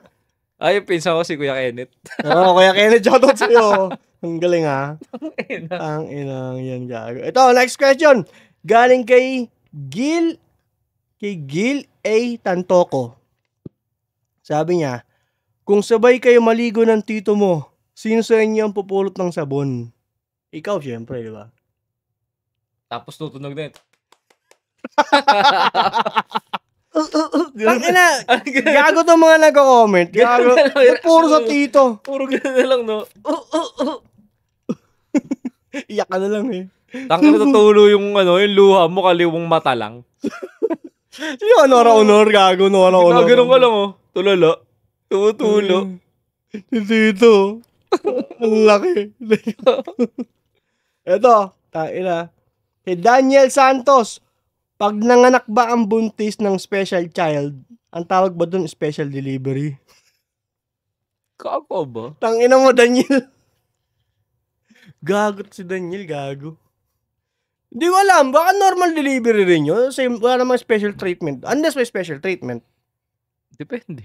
Ay, yung pinsan ko si Kuya Kenneth. Oo, Kuya Kenneth, shoutout sa'yo. Ang galing ha. Ang inang yan, gago. Ito, next question. Galing kay Gil A. Tantoco. Sabi niya, kung sabay kayo maligo ng tito mo, sino sa inyo ang pupulot ng sabon? Ikaw, syempre, di ba? Tapos tutunog na ito. Tangina, gago to mga nagko-comment. Gago. Puro sa tito. Puro gano'n na lang, no? Iyak ka na lang eh. Tangina, natutulo yung luha mo, kaliwang mata lang. Sino Nora Honor, gago, Nora Honor. Ganun ka lang, oh. Tulala. Tumutulo. Si tito. Ang laki. Ito, taina. Si Daniel Santos. Pag nanganak ba ang buntis ng special child, ang tawag ba dun special delivery? Kako ba? Tangina mo, Daniel. Gago si Daniel, gago. Hindi ko alam, baka normal delivery rin yun. Wala namang special treatment. Unless may special treatment. Depende.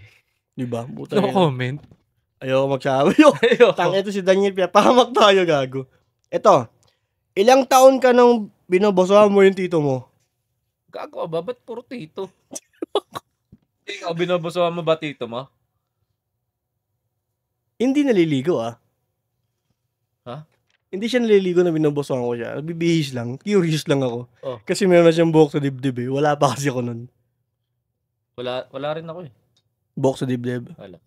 Diba? No comment. Ayoko magsabi. Tang ito si Daniel, pahamak tayo, gago. Ito, ilang taon ka nang binobosohan mo yung tito mo? Gago ba? Ba't puro tito? Ikaw, binobosohan mo ba tito mo? Hindi naliligo ah. Ha? Hindi siya naliligo na binobosohan ko siya. Bibihis lang. Curious lang ako. Oh. Kasi meron na siyang buhok sa dibdib eh. Wala pa kasi ako nun. Wala rin ako eh. Buhok sa dibdib? Wala.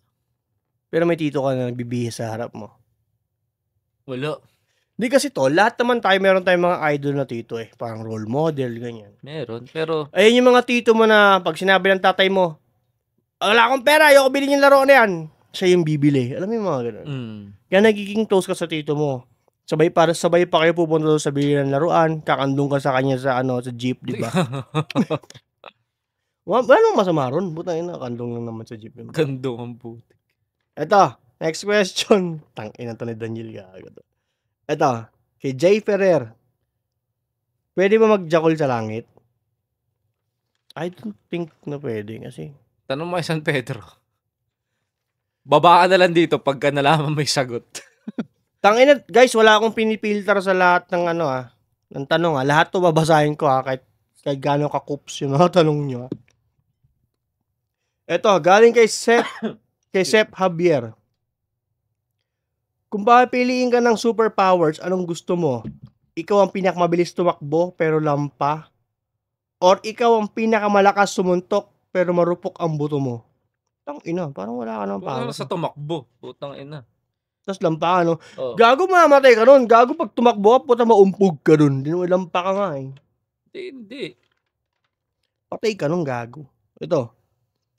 Pero may tito ka na nagbibihis sa harap mo. Wala. Di kasi to, lahat naman tayo, meron tayong mga idol na tito eh. Parang role model, ganyan. Meron, pero... Ayun yung mga tito mo na pag sinabi ng tatay mo, wala akong pera, ayoko bilhin yung laro na yan. Siya yung bibili. Alam mo yung mga ganun. Kaya nagiging close ka sa tito mo. Sabay pa kayo pupunta doon sa bilhin ng laruan, kakandong ka sa kanya sa jeep, di ba? Wala namang masama ron. Buta yun, kandong lang naman sa jeep. Kandong ang puti. Eto, next question. Tangina to ni Daniel, gago to. Eto, kay Jay Ferrer. Pwede ba magjakol sa langit? I don't think na pwede kasi. Tanong mo kay San Pedro. Baba ka na lang dito pagka nalaman may sagot. Tangina, guys, wala akong pinipilter sa lahat ng ng tanong Lahat to babasahin ko kahit gaano ka-coops yung mga tanong nyo Eto, galing kay Sep Javier. Kung papiliin ka ng superpowers, anong gusto mo? Ikaw ang pinakamabilis tumakbo pero lampa? Or ikaw ang pinakamalakas sumuntok pero marupok ang buto mo. Tangina, parang wala ka ng Parang power. sa tumakbo. Putang ina. Tapos lampa ka, no? Oh. Gago, mamatay ka nun. Gago, pag tumakbo ka, puta maumpog ka dun. Di mo lampa ka nga eh. Hindi. Patay ka nun, gago. Ito.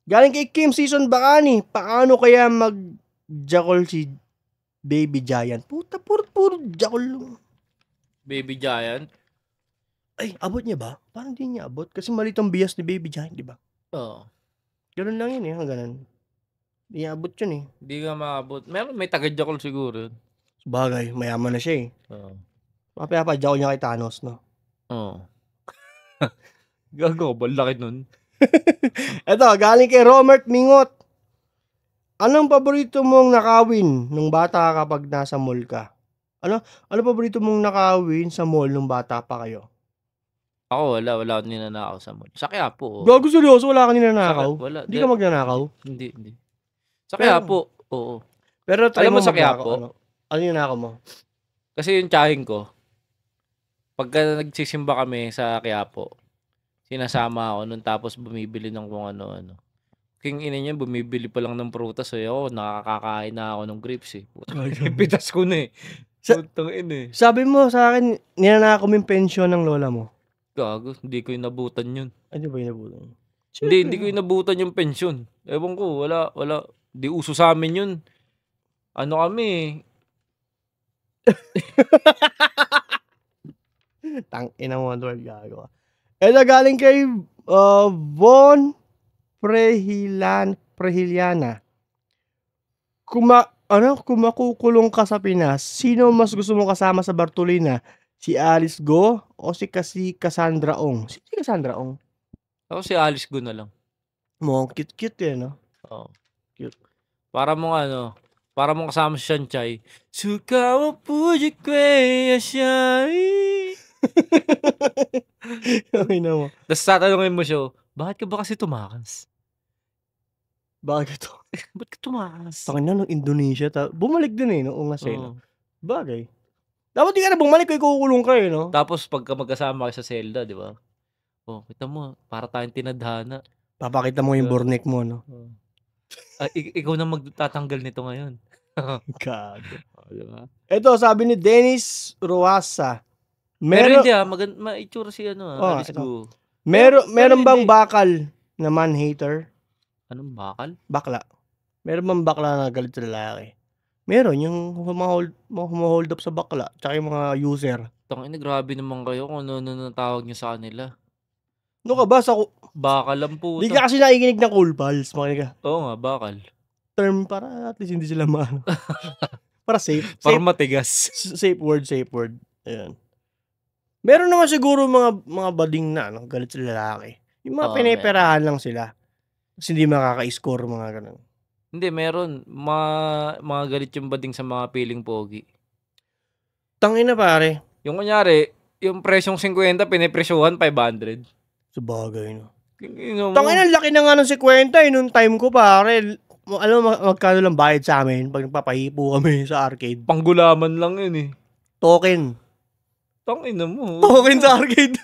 Galing kay Kim Season Bakani. Paano kaya mag-jackal si Baby Giant? Puta, puro jackal. Baby Giant. Ay, abot niya ba? Parang di niya abot. Kasi maliit ang bias ni Baby Giant, di ba? Oo. Ganun lang yun eh, ganun. Di niya abot yun eh. Hindi ka maabot. May taga-jackal siguro yun. Sabagay, mayaman na siya eh. Oo. Mapaya-jackal niya kay Thanos, no? Oo. Gago, balaki nun. Ito, galing kay Romert Mingot. Anong paborito mong nakawin nung bata kapag nasa mall ka? Ano paborito mong nakawin sa mall nung bata pa kayo? Ako, wala akong ninanakaw sa mall. Sa Quiapo. Gago, seryoso, wala ka ninanakaw? Wala. Hindi ka magnanakaw? Hindi. Sa Quiapo, oo. Pero try alam mo mo sa Quiapo? Ano yung ninanakaw mo? Kasi yung tsahin ko, pagka nagsisimba kami sa Quiapo, sinasama ako nun tapos bumibili ng kung ano-ano. King ina niya, bumibili pa lang ng prutas. So, ako, nakakakain na ako ng grapes eh. Pitas ko na eh. Putang ina eh. Sabi mo sa akin, ninanakaw mo yung pensyon ng lola mo. Gago, hindi ko inabutan yun. Ay, di ba inabutan? Hindi ko inabutan yung pensyon. Ewan ko, wala. Di uso sa amin yun. Ano kami Tangina mo, Edward, gago. Ito galing kay Von Prehiliana. Kung makukulong ka sa Pinas, sino mas gusto mong kasama sa Bartolina? Si Alice Go o si Cassandra Ong? Si Cassandra Ong? Ako si Alice Go na lang. Mukhang cute eh, no? Oo. Cute. Para mong kasama si Shanchay. Sukawa puji kwe yashai. Okay na mo. Tapos tatanungin mo siya, bakit ka ba kasi tumakas? Bagay to. Ba't ka tumakas? Takin na nung Indonesia. Bumalik din eh, no? Ungasela. Oo. Bagay. Dapat di ka na bumalik kung ikukulong ka eh, no? Tapos pagka magkasama kayo sa selda, di ba? Oh, kita mo, para tayong tinadhana. Papakita mo yung burnik mo, no? Ikaw na magtatanggal nito ngayon. Gago. Diba? Ito, sabi ni Dennis Ruasa. Pero hindi maitsura si Alice Go. Meron bang bakal na man-hater? Anong bakal? Bakla. Meron bang bakla na galit sa lalaki? Meron, yung humahold up sa bakla, tsaka yung mga user. Tangina, grabe naman kayo kung ano natawag niyo sa kanila. Ano ka ba? Bakal lang po. Hindi ka kasi nakikinig ng Cool Pals, makinig ka. Oo nga, bakal. Term para at least hindi sila maano. Para safe. Para matigas. Safe word. Ayan. Meron naman siguro mga bading na galit sa lalaki. Yung mga pineperahan lang sila. Kasi hindi makaka-score mga ganun. Hindi, meron. Mga galit yung bading sa mga piling pogi. Tangina pare. Yung kunyari, yung presyong 50, pinipresyuhan 500. Sabagay, no? Tangina, laki na nga ng 50 nung time ko pare. Alam mo magkano lang bayad sa amin pag nagpapahipo kami sa arcade? Panggulaman lang yun eh. Token. Tangina mo. Token sa arcade.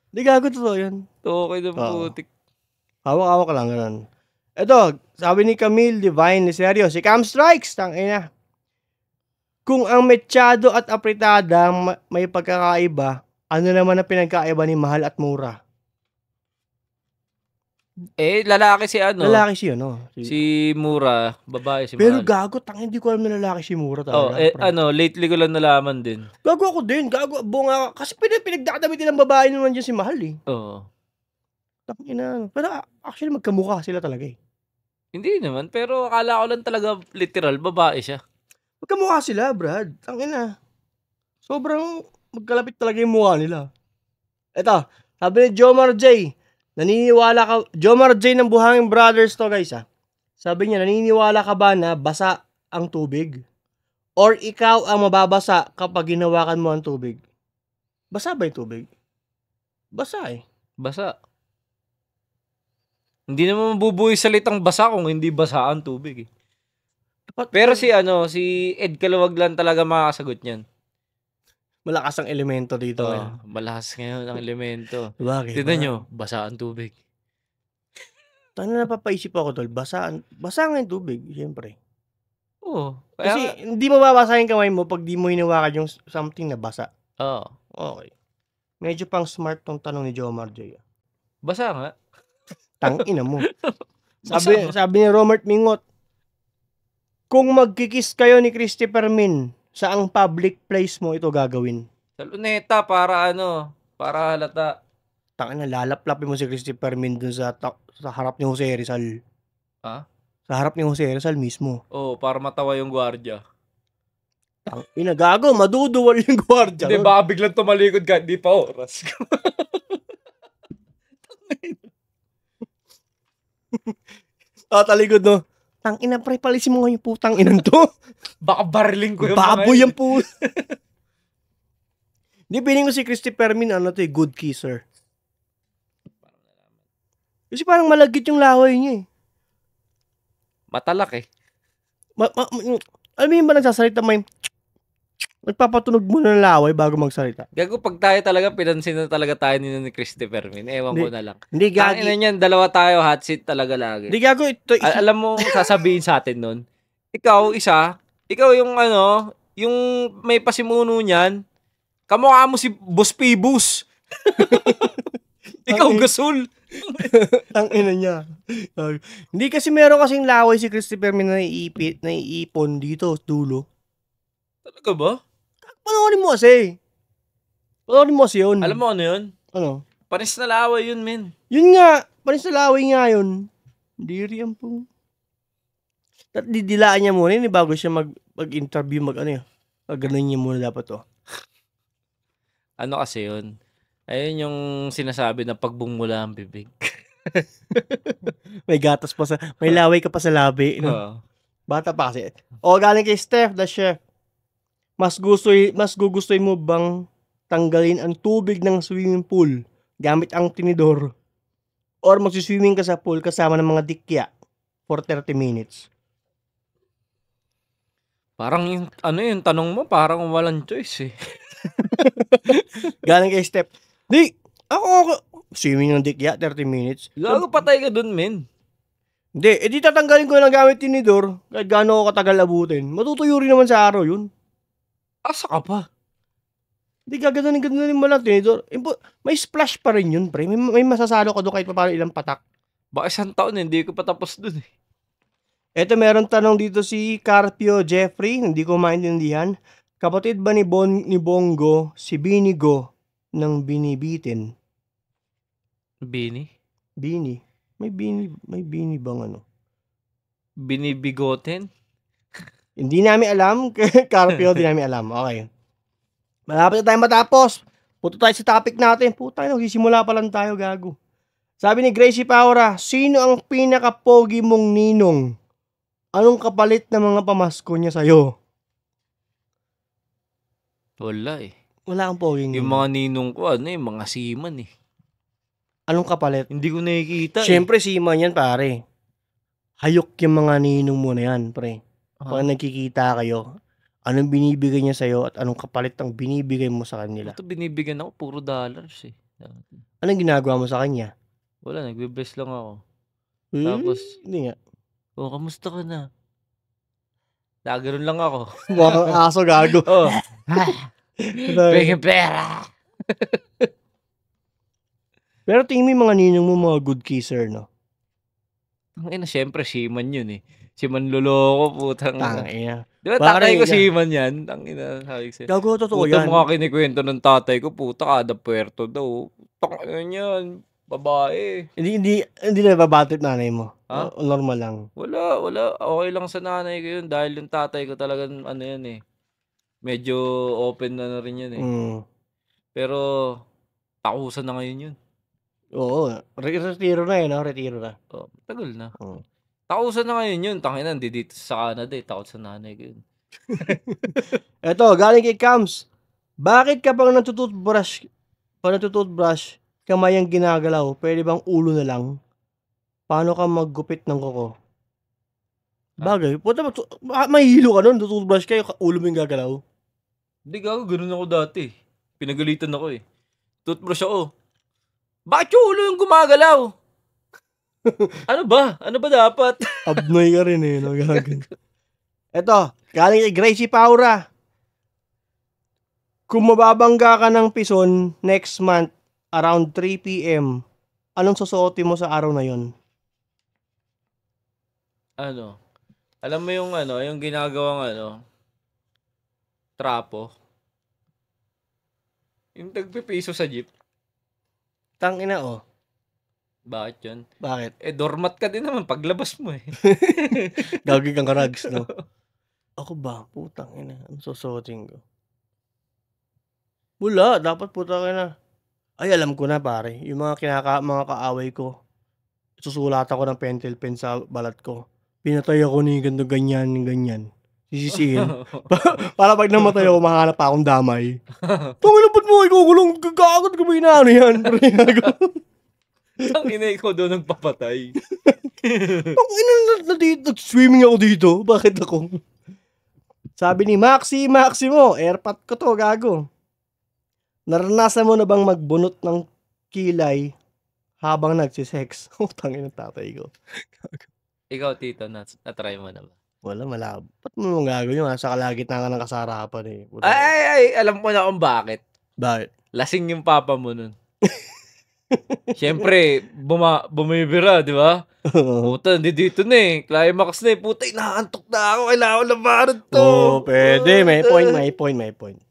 Di gago totoo yan. Token ng putik. Hawak-hawak lang ganun. Ito, sabi ni Camille Divine ni Seryo, si Cam Strikes, tangina. Kung ang mechado at apritada may pagkakaiba, ano naman ang pinagkaiba ni mahal at mura? Lalaki si Lalaki siya, no? Si Mura, babae si Pero mahal. gago, hindi ko alam na lalaki si Mura talaga. Lately ko lang nalaman din. Gago ako din, bunga. Kasi pinagdadamit nilang babae naman dyan si mahal eh. Oo. Tangina. Pero actually magkamukha sila talaga eh. Hindi naman, pero akala ko lang talaga literal, babae siya. Magkamukha sila, Brad. Tangina. Sobrang magkalapit talaga yung mukha nila. Ito, sabi ni Jomar J. Jomar J ng Buhangin Brothers to guys ha. Sabi niya, naniniwala ka ba na basa ang tubig? Or ikaw ang mababasa kapag ginawakan mo ang tubig? Basa ba yung tubig? Basa eh. Basa. Hindi naman mabubuhay salitang basa kung hindi basa ang tubig eh. Pero si Ed Kalawag lang talaga makakasagot niyan. Malakas ang elemento dito. Malakas ngayon ang elemento. Bagay. Tignan nyo, basa ang tubig. Napapaisip ako, tol. Basa nga yung tubig, siyempre. Oo. Kasi hindi mo babasa yung kamay mo pag di mo hinawakan yung something na basa. Oo. Okay. Medyo pang smart tong tanong ni Jomar J. Basa nga. Tangina mo. Sabi ni Romert Mingot, kung magkikiss kayo ni Christopher Min, saang public place mo ito gagawin? Sa luneta, para halata. Tangina, lalaplapin mo si Christopher Min dun sa harap ni Jose Rizal. Ha? Sa harap ni Jose Rizal mismo. Oo, para matawa yung gwardiya. Tangina, gago, maduduwal yung gwardiya. Hindi, baka biglang tumalikod ka, di pa oras. Talikod, no? Tangina, pre, palisin mo nga yung putang inan to. Baka barling ko yung baboy yung po. Hindi, piling ko si Christopher Min, good kisser. Kasi parang malagkit yung laway niya eh. Matalak eh. Alam mo yung ba nagsasalita may nagpapatunog mo ng laway bago magsalita? Gago, pag tayo talaga, pinansin na talaga tayo ni Christopher Min. Ewan ko na lang. Hindi, gagi. Tangina niyan, dalawa tayo, hot seat talaga lagi. Hindi, gago. Alam mo, sasabihin sa atin nun, ikaw yung yung may pasimuno niyan, kamukha mo si Boss Pibus. Ikaw, gasol. Ang ina niya. Hindi kasi meron kasing laway si Christopher Min na naiipon dito, dulo. Talaga ba? Panoorin mo kasi. Panoorin mo kasi yun. Alam mo ano yun? Ano? Panis na laway yun, men. Yun nga. Panis na laway nga yun. Diri yan po. Didilaan niya muna yun bago siya mag-interview, ganun niya muna dapat to. Ano kasi yun? Ayun yung sinasabi na pagbungmula ang bibig. May gatas pa may laway ka pa sa labi. No? Bata pa kasi. Galing kay Steph, the chef. Mas gugustuhin mo bang tanggalin ang tubig ng swimming pool gamit ang tinidor? Or magsiswimming ka sa pool kasama ng mga dikya for 30 minutes? Parang yung tanong mo, parang walang choice eh. Galing kay Steph. Di, ako, swimming ng dikya, 30 minutes. Gago, patay ka dun, men. Hindi, edi tatanggalin ko lang gamit tinidor, kahit gaano ako katagal abutin. Matutuyo rin naman sa araw yun. Asa ka pa? Hindi, gaganunin mo lang tinidor. May splash pa rin yun, pre. May masasalo ka doon kahit paano ilang patak. Baka isang taon, hindi ko pa tapos dun eh. Eto, meron tanong dito si Carpio Jeffrey, hindi ko maintindihan. Kapatid ba ni Bongo si Binigo ng binibitin? Bini? Bini. May bini bang ano? Binibigoten? Hindi namin alam. Carpio, hindi namin alam. Okay. Malapit na tayo matapos. Punta tayo sa topic natin. Puta, nagsisimula pa lang tayo, gago. Sabi ni Gracie Paura, sino ang pinaka-pogi mong ninong? Anong kapalit ng mga pamasko niya sa'yo? Wala eh. Wala kang poging yung mga ninong ko, mga seaman eh. Anong kapalit? Hindi ko nakikita Siyempre, seaman yan, pare. Hayok yung mga ninong mo na yan, pre. Pag nagkikita kayo, anong binibigay niya sa'yo at anong kapalit ang binibigay mo sa kanila? Ito binibigyan ako, puro dollars eh. Anong ginagawa mo sa kanya? Wala, nagbe-bless lang ako. Tapos, hindi nga. Kamusta ka na? Naganoon lang ako. Mukhang aso, gago. Penge pera. Pero tingin mo yung mga ninong mo, mga good kisser, no? Siyempre, Seaman yun eh. Seaman loloko, putang. Tangina. Di ba tatay ko Seaman yan? Tangina, sabi ko. Gago, totoo yan. Puta mga kinikwento ng tatay ko, puta kada puerto daw. Tangina yan, babae. Hindi na babatid nanay mo? Ha? Normal lang? Wala. Okay lang sa nanay ko yun dahil yung tatay ko talagang yan eh. Medyo open na rin yun eh. Pero, takusan na ngayon yun. Oo. Retiro na no? Retiro na. Tagal na. Takusan na ngayon yun. Tangina, hindi dito sa Canada eh. Takot sa nanay ko yun. Eto, galing kay Cams. Bakit kapag natututbrush, kamay ang ginagalaw, pwede bang ulo na lang? Paano ka maggupit ng kuko? Bagay. Puta, mahilo ka nun, tututbrush ka, ulo mo yung gagalaw. Hindi, gago, ganun ako dati. Pinagalitan ako eh. Toothbrush ako. Bakit yung ulo yung gumagalaw? Ano ba? Ano ba dapat? Abnoy ka rin eh. No? Gago. Eto, galing kay Gracie Paura. Kung mababangga ka ng Pison next month around 3 p.m., anong susuotin mo sa araw na yon? Ano? Alam mo yung ano, yung ginagawang ano, trapo. Yung tagpipiso sa jeep. Tangina oh. Bakit yun? Bakit? Doormat ka din naman paglabas mo eh. Gagawin kang karags, no? Ako ba? Putang ina. Ano susuotin ko? Wala. Dapat putang ina. Ay, alam ko na pare. Yung mga mga kaaway ko. Susulat ako ng pentel pen sa balat ko. Pinatay ako ni ganito, ganyan. Sisisihin. Para pag namatay ako, makahanap pa akong damay. Tangina, ba't mo ikukulong? Gagagod ko ba inaano yan? Ang ina, ikaw doon nagpapatay. Tangina, nag-swimming ako dito. Bakit ako? Sabi ni Maximo, airpot ko to, gago. Naranasan mo na bang magbunot ng kilay habang nagsisex? Tangina ng tatay ko. Ikaw, Tito, na-try mo na ba? Wala, malabo. Ba't mo gagawin yun? Sa kalagitnaan ka ng kasarapan eh. Ay, alam ko na kung bakit. Bakit? Lasing yung papa mo nun. Siyempre, bumibira, di ba? Puta, dito na eh. Climax na eh. Puta, inaantok na ako. Kailangan ko labanan to. Pwede. May point.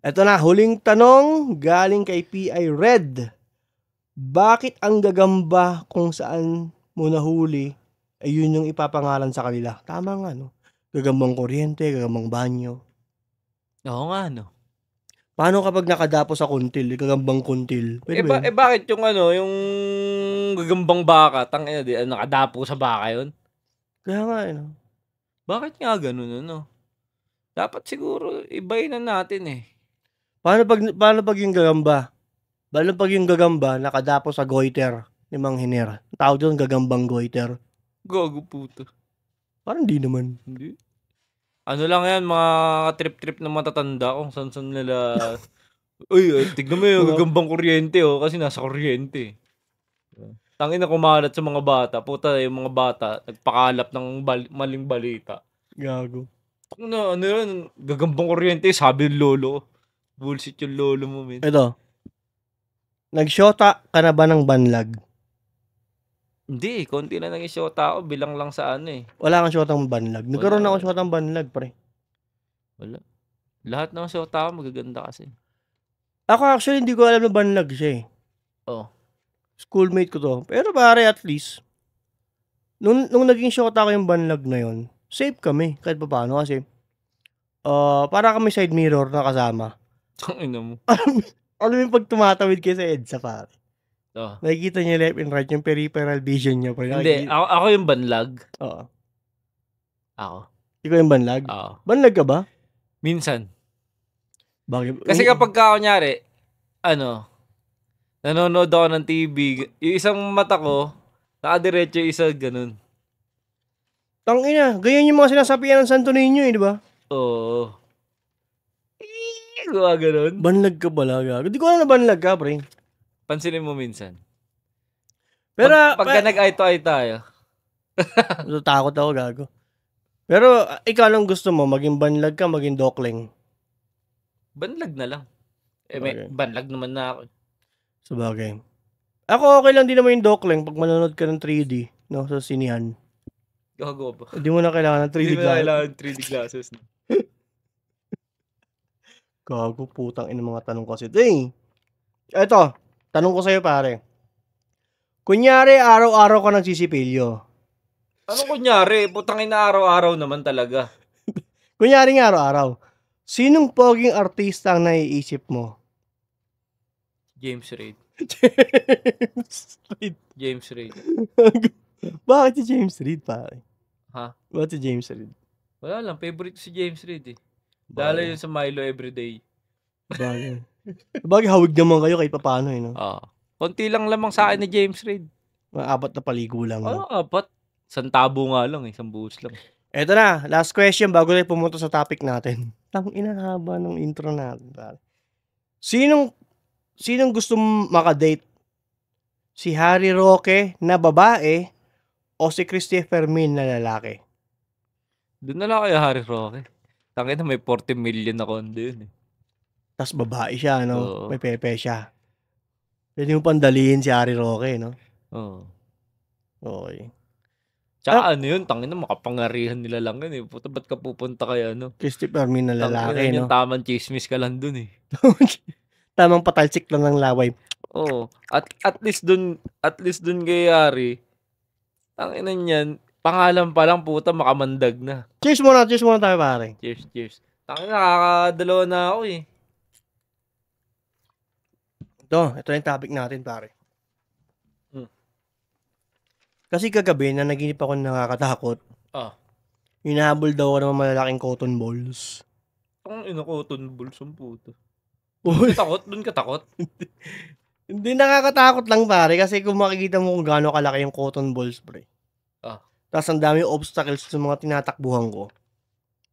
Ito na, huling tanong galing kay P.I. Red. Bakit ang gagamba kung saan mo nahuli ay yun yung ipapangalan sa kanila? Tama nga, no? Gagambang kuryente, gagambang banyo. Oo nga, no? Paano kapag nakadapo sa kuntil, gagambang kuntil? Pwede ba yun? Bakit yung ano, yung gagambang baka, tangina di, nakadapo sa baka yun? Kaya nga, no? Bakit nga ganun, ano? Dapat siguro, ibayin na natin eh. Paano pag yung gagamba? Paano pag yung gagamba nakadapo sa goiter ni Mang Hiner? Tawag doon gagambang goiter. Gago puto. Parang di naman. Hindi. Ano lang yan, mga trip-trip na matatanda kung saan nila. Uy, tignan mo yung gagambang kuryente oh, kasi nasa kuryente. Tangin na kumalat sa mga bata. Puta, yung mga bata, nagpakalap ng maling balita. Gago. Ano yun, gagambang kuryente, sabi ng lolo. Bullshit yung lolo mo, man. Ito. Nagshota ka na ba ng banlag? Hindi, konti na nang isyota ako, bilang lang sa ano eh. Wala kang shotang banlag. Nagkaroon ako shotang banlag, pre. Wala. Lahat ng syota ako magaganda kasi. Ako actually, hindi ko alam na banlag siya eh. Oh. Schoolmate ko to. Pero pare, at least, nung naging shota ko yung banlag na yun, safe kami, kahit pa paano kasi, para kami side mirror na kasama. Tangina mo. Alam mo yung pag tumatawid kayo sa EDSA, pare. Oh. Nakikita niya left and right, yung peripheral vision niya. Hindi, ako yung banlag. Oo. Ako. Ikaw yung banlag? Oo. Banlag ka ba? Minsan. Bakit? Kasi kapag kunyari, nanonood ako ng TV, yung isang mata ko, nakadiretso yung isa, ganun. Tangina, ganyan yung mga sinasabihan ng Santo Niño eh, di ba? Oo. Gawa ganun. Banlag ka pala, gago. Hindi ko alam na banlag ka, pre. Pansinin mo minsan. Pero, pagka nag-eye to eye tayo. takot ako, gago. Pero, ikaw lang gusto mo, maging banlag ka, maging dokling. Banlag na lang. May banlag naman na ako. Sabagay. Ako okay lang din naman yung dokling pag manonood ka ng 3D, no, sa sinihan. Gago ba? Hindi mo na kailangan ng 3D glasses. Hindi mo na kailangan ng 3D glasses. Gago, putang ina mga tanong kasi. Eto, tanong ko sa'yo pare. Kunyari, araw-araw ka nagsisipilyo. Anong kunyari? Putang ina, araw-araw naman talaga. Kunyari nga araw-araw. Sinong poging artista ang naiisip mo? James Reid. James Reid. Bakit si James Reid, pare? Ha? Bakit si James Reid? Wala lang, favorite si James Reid eh. Lalo yun sa Milo Everyday. Bagay, hawig naman kayo kahit paano eh, no? Konti lang lamang sa akin ni James Reid. Mga 4 na paligo lang. Oo, 4. Isang tabo nga lang, isang buhos lang. Eto na, last question bago tayo pumunta sa topic natin. Tangina, haba ng intro natin, pare. Sinong sinong gusto mong maka-date? Si Harry Roque na babae o si Christopher Min na lalaki? Doon na lang kay Harry Roque. Tangina may 40 million na kondo yun eh. Tas babae siya, no? Oo. May pepe siya. Pwede mo pandalihin si Harry Roque, no? Oo. Okay. Tsaka ano yun, tangina makapangarihan nila lang yun eh. Puta, ba't ka pupunta kay ano? Christopher Min na Tangina lalaki, yun, no? tamang chismis ka lang dun eh. Tamang patalsik lang ng laway. Oo. At least dun kay Harry, tangina niyan, pangalan pa lang puta makamandag na. Cheers muna tayo, pare. Cheers. Tangina nakakadalawa na ako eh. Ito yung topic natin, pare. Hmm. Kasi kagabi na naginip ako na nakakatakot. Hinahabol daw ako ng malalaking cotton balls. Ang ina ko, tunbol sa puto. Uy, Doon ka takot? hindi nakakatakot lang, pare, kasi kung makikita mo kung gaano kalaki yung cotton balls, pre. Tapos ang dami obstacles sa mga tinatakbuhan ko.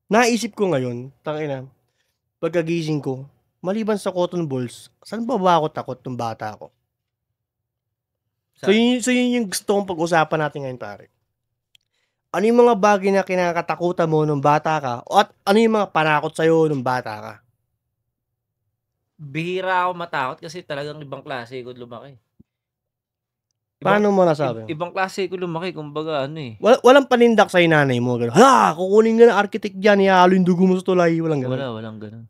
Naisip ko ngayon, tangina, pagkagising ko, maliban sa cotton balls, saan ba ako takot ng bata ko? So yun yung gusto kong pag-usapan natin ngayon, pare. Ano yung mga bagay na kinakatakutan mo nung bata ka? At ano yung mga panakot sa'yo nung bata ka? Bihira ako matakot kasi talagang ibang klase ko lumaki. Paano mo nasabi? Ibang klase ko lumaki, kumbaga ano eh. Walang panindak sa'yo nanay mo. Gano'n. Hala, kukunin ka ng architect dyan, ihalo yung dugo mo sa tulay. Walang gano'n. Walang ganun.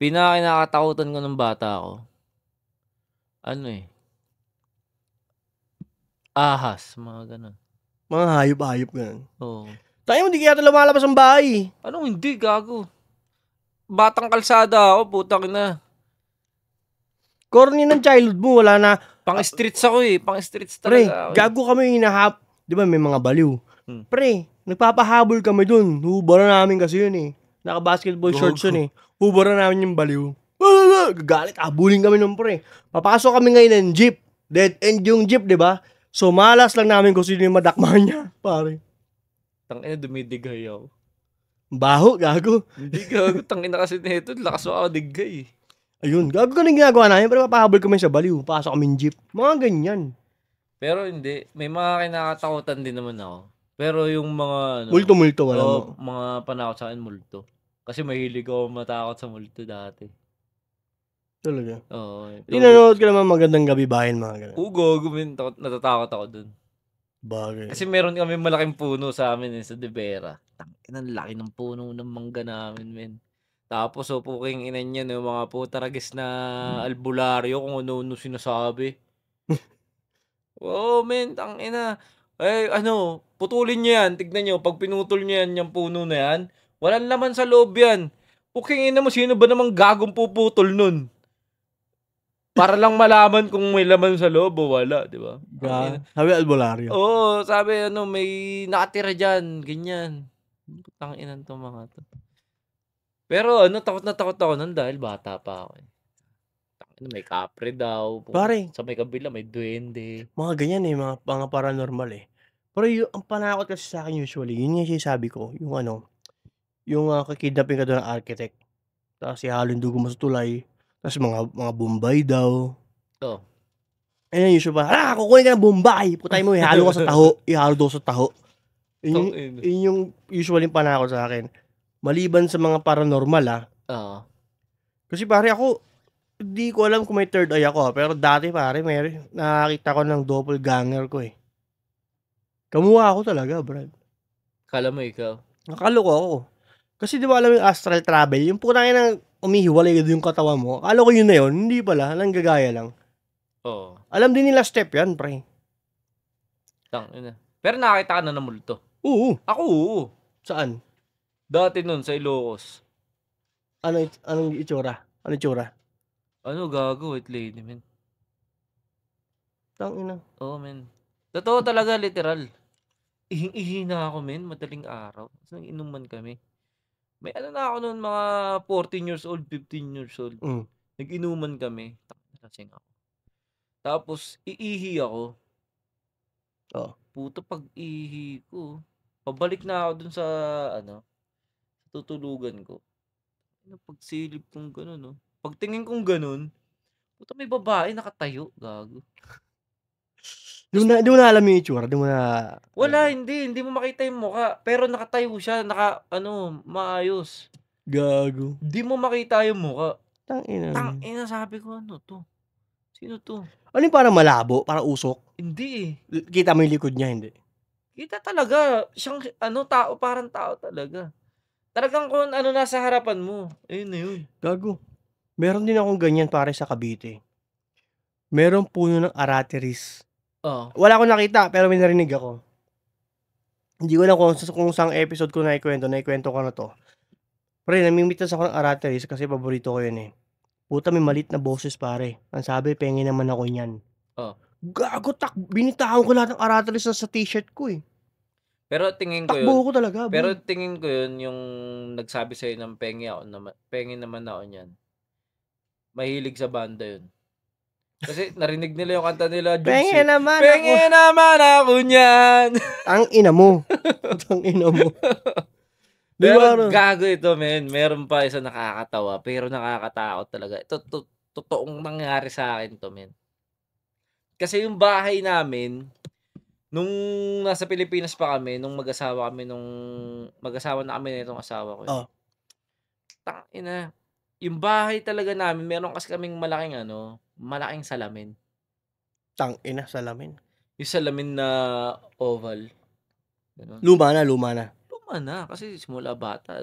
Pinakakinakatakutan ko ng bata ako, ano eh, ahas, mga ganun. Mga hayop-hayop gano'n. Oo. Tayo mo, di kaya ito lumalabas ang bahay. Anong hindi, gago? Batang kalsada ako, putang ina. Corny ng childhood mo, wala na. Pang-streets ako eh, pang-streets Pre, talaga ako. gago kami hinahap. Di ba may mga baliw? Hmm. Pre, nagpapahabol kami dun. Hubaran namin kasi yun eh. Naka-basketball shorts yun eh. Hubaran namin yung baliw. Gagalit, habulin kami nun, pre. Papasok kami ngayon ng jeep. Dead end yung jeep, di ba? So, malas lang namin kung sino yung madakma niya, pare. Tangina, dumidigay ako. Baho, gago. Hindi gago, tangina kasi nito, lakas ako digay. Ayun, gago ka rin ginagawa namin, pero papahabol kami sa baliw. Pasok kami ng jeep. Mga ganyan. Pero hindi, may mga kinakatakutan din naman ako. Pero yung mga ano, Multo-multo, wala mo. mga panakot sa akin, multo. Kasi mahilig ako matakot sa multo dati. Talaga. Oo. Tinanood ka naman Magandang Gabi Bayan, mga ganun. Gago, natatakot ako dun. Bagay. Kasi meron kami malaking puno sa amin sa De Vera. Tangina, laki ng puno ng mangga namin, men. Tapos puking ina niya yung mga putaragis na albularyo kung ano-ano sinasabi. Oo, men, tangina. Putulin niyo yan. Tignan niyo, pag pinutol niyo yan, yung puno na yan, walang laman sa loob yan. Puking ina mo, sino ba namang gagong puputol nun? Para lang malaman kung may laman sa loob o wala, di ba? Sabi albularyo. Oo, sabi may nakatira dyan, ganyan. Tanginan to mga to. Pero takot na takot ako nun dahil bata pa ako eh. Tangina, may kapre daw. Pare. Sa may kabila, may duwende. Mga ganyan eh, mga paranormal eh. Pero ang panakot kasi sa akin usually, yun yung sinasabi ko, yung kikidnapin ka doon ng architect. Tapos ihalo yung dugo mo sa tulay. Tapos mga Bombay daw. Oo. Ayun usually pa, kukunin ka ng Bombay. Putay mo, ihalo ka sa taho. Ihalo daw sa taho. Yun yung usually panakot sa akin. Maliban sa mga paranormal Kasi pare ako, hindi ko alam kung may third eye ako pero dati pare, nakakita ko ng doppelganger ko eh. Kamuha ako talaga, Brad. Kala mo ikaw? Nakaloko ako. Kasi di ba alam yung astral travel, yung putangin ng umihiwalay yung katawan mo, akala ko yun na yun, hindi pala, nanggagaya lang. Oo. Alam din nila step yan, pre. Tangina. Pero nakakita ka na ng multo? Oo. Ako, oo. Saan? Dati nun, sa Ilocos. Anong itsura? Ano itsura? Gago, white lady, men. Tangina. Oo, men. Totoo talaga, literal. Ihing-ihi na ako, men, madaling araw. Tapos nag-inuman kami. May na ako noon, mga 14 years old, 15 years old. Nag-inuman kami. Lasing ako. Tapos, iihi ako. Oo. Puto, pag ihi ko, Pabalik na ako dun sa, ano, tutulugan ko. Pagsilip kong gano'n, no? Pagtingin kong gano'n, puta may babae nakatayo, gago. Di mo na alam yung itsura, di mo na alam Wala, yun. hindi mo makita yung mukha. Pero nakatayo siya, maayos. Gago. Di mo makita yung mukha. Tangina. Tangina, sabi ko, ano to? Sino to? Ano yung parang malabo, parang usok? Hindi eh. Kita mo yung likod niya, hindi? Kita talaga. Siyang, tao, parang tao talaga. Talagang kung ano nasa harapan mo. Ayun na yun. Gago. Meron din akong ganyan pare sa Cavite. Merong puno ng arateris. Oh. Wala akong nakita, pero may narinig ako. Hindi ko alam kung saan episode ko naikwento ko na to. Pre, namimitas ako ng arateris kasi paborito ko yun eh. Puta, may malit na boses pare. Ang sabi, pengi naman ako niyan. Oh. Gago, binitawan ko lahat ng arateris sa t-shirt ko eh. Pero tingin ko Takbo yun. ko talaga, boy. Pero tingin ko yun, yung nagsabi sa'yo ng pengi naman ako niyan. Mahilig sa banda yun. Kasi narinig nila yung kanta nila, Juicy. Pengi naman Pengi naman ako niyan. Ang ina mo. Ang ina mo. Pero gago ito, men. Meron pa isa nakakatawa, pero nakakatakot talaga. Ito, totoong nangyari sa akin to, men. Kasi yung bahay namin, nung nasa Pilipinas pa kami, nung mag-asawa na kami nitong asawa ko. Oh. Tangina. Yung bahay talaga namin, meron kasi kaming malaking salamin. Tangina, salamin. Yung salamin na oval. Ganun. Luma na. Luma na kasi simula bata,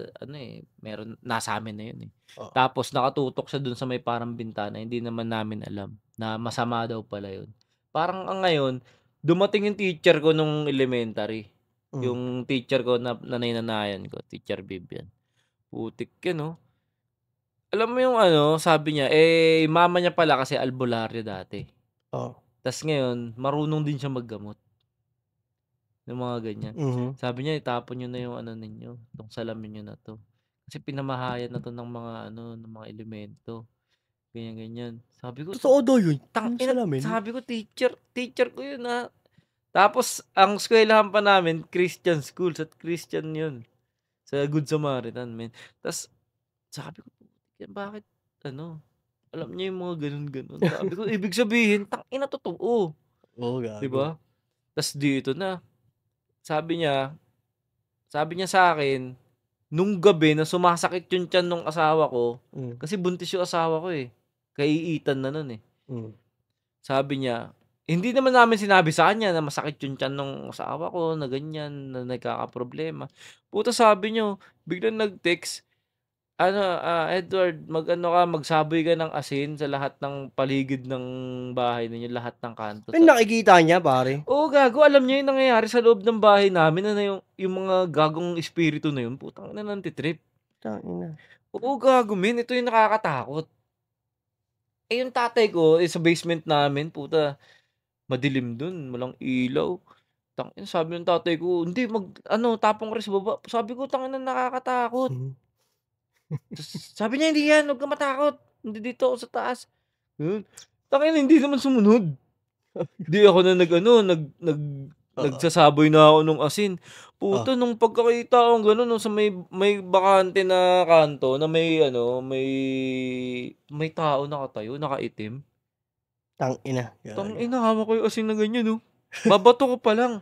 nasa amin na yun eh. Oh. Tapos nakatutok siya dun sa may parang bintana, hindi naman namin alam na masama daw pala yun. Parang ngayon, dumating yung teacher ko nung elementary. Yung teacher ko na nanay-nanayan ko, Teacher Vivian. Putik yan, no? Alam mo yung sabi niya, mama niya pala kasi albularyo dati. Oh. Tas ngayon, marunong din siya maggamot. Yung mga ganyan. Sabi niya, itapon niyo na yung ninyo, itong salamin niyo na to. Kasi pinamahayan na to ng mga elemento. Ganyan. Sabi ko, totoo daw yun. salamin. Sabi ko, teacher ko yun ha. Tapos, ang eskwelahan pa namin, Christian school, at Christian yun. Sa Good Samaritan, men. Tapos, sabi ko, bakit, alam niya yung mga ganun. Sabi ko, ibig sabihin, tangina totoo. Gago. Diba? Tapos dito na, sabi niya sa akin, nung gabi na sumasakit yung tiyan nung asawa ko, kasi buntis yung asawa ko eh. Kaiitan na nun eh. Sabi niya, hindi naman namin sinabi sa kanya na masakit yung tiyan nung asawa ko, na ganyan, na nagkakaproblema. Puta, sabi niyo, biglang nag-text, Edward, magsaboy ka ng asin sa lahat ng paligid ng bahay ninyo, lahat ng kanto. Nakikita niya, pare. Oo, gago. Alam niya yung nangyayari sa loob ng bahay namin, yung mga gagong espiritu na yun, putang ina, nantitrip. Tangina. Oo, gago, men. Ito yung nakakatakot. Yung tatay ko, sa basement namin, puta, madilim dun, walang ilaw. Tangina, sabi ng tatay ko, hindi, tapong ka rin sa baba. Sabi ko, tangina, nakakatakot. Sabi niya, hindi yan, huwag ka matakot. Hindi dito ako sa taas. Tangina, hindi naman sumunod. Di ako na nagsasaboy na ako nung asin. Puto, nung pagkakita ko gano'n, sa may bakante na kanto, na may tao nakatayo, nakaitim. Tangina. Tangina, hawak ko yung asin na ganyan, no? Babato ko pa lang.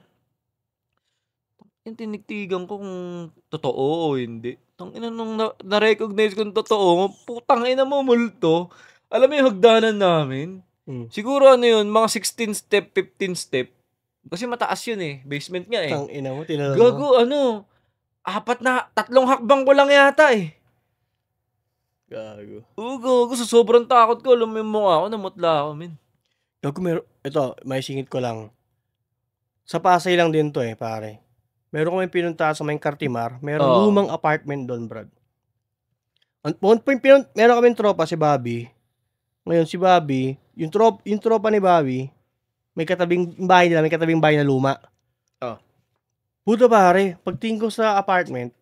Tinigtigan ko kung totoo o hindi. Tangina, nung na-recognize kong totoo, putang ina mo, multo. Alam mo yung hagdanan namin? Siguro yun, mga 16 step, 15 step. Kasi mataas yun eh. Basement nga eh. Tangina mo, tinanong mo. Gago, 3 hakbang ko lang yata eh. Gago. Oo, gago. Sa sobrang takot ko, alam mo yung mukha ko, namutla ako, min. Gago, ito, may singit ko lang. Sa Pasay lang din to eh, pare. Meron kami pinunta sa may Cartimar. Meron lumang apartment doon, brad. Meron kaming tropa, si Bobby. Ngayon, si Bobby, yung tropa ni Bobby, may katabing bahay nila, may katabing bahay na luma. Puta pare, pagtingin ko sa apartment,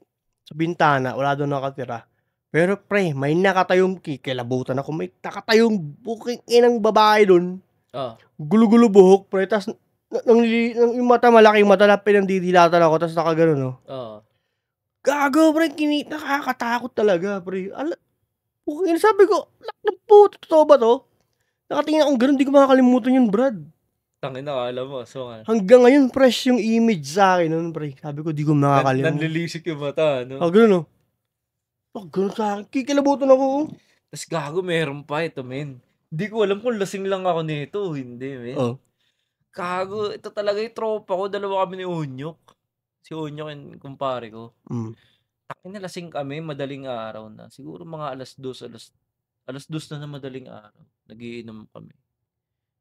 sa bintana, wala doon nakatira. Pero pre, may nakatayong, kilabutan ako, may nakatayong buking inang babae doon. Gulo-gulo buhok, pre, tas yung mata, malaking mata na pinandidilatan ako, tapos nakagano, no? Oo. Gago, pre, nakakatakot talaga, pre. Sabi ko, puto, totoo ba to? Nakatingin akong ganun, di ko makakalimutan yun, Brad. Tangina, alam mo. So, Hanggang ngayon, fresh yung image sa akin nun, pre. Sabi ko, di ko makakalimutan. nanlilisik yung mata, no? Ganun, no? Ganun sa akin. Kikilabutan ako. Tapos gago, meron pa ito, men. Hindi ko alam kung lasing lang ako nito. Hindi, men. Gago, ito talaga yung tropa ko. Dalawa kami ni Onyok. Si Onyok yung kumpare ko. Takin na lasing kami, madaling araw na. Siguro mga alas 2 na madaling araw. Nagiinom kami.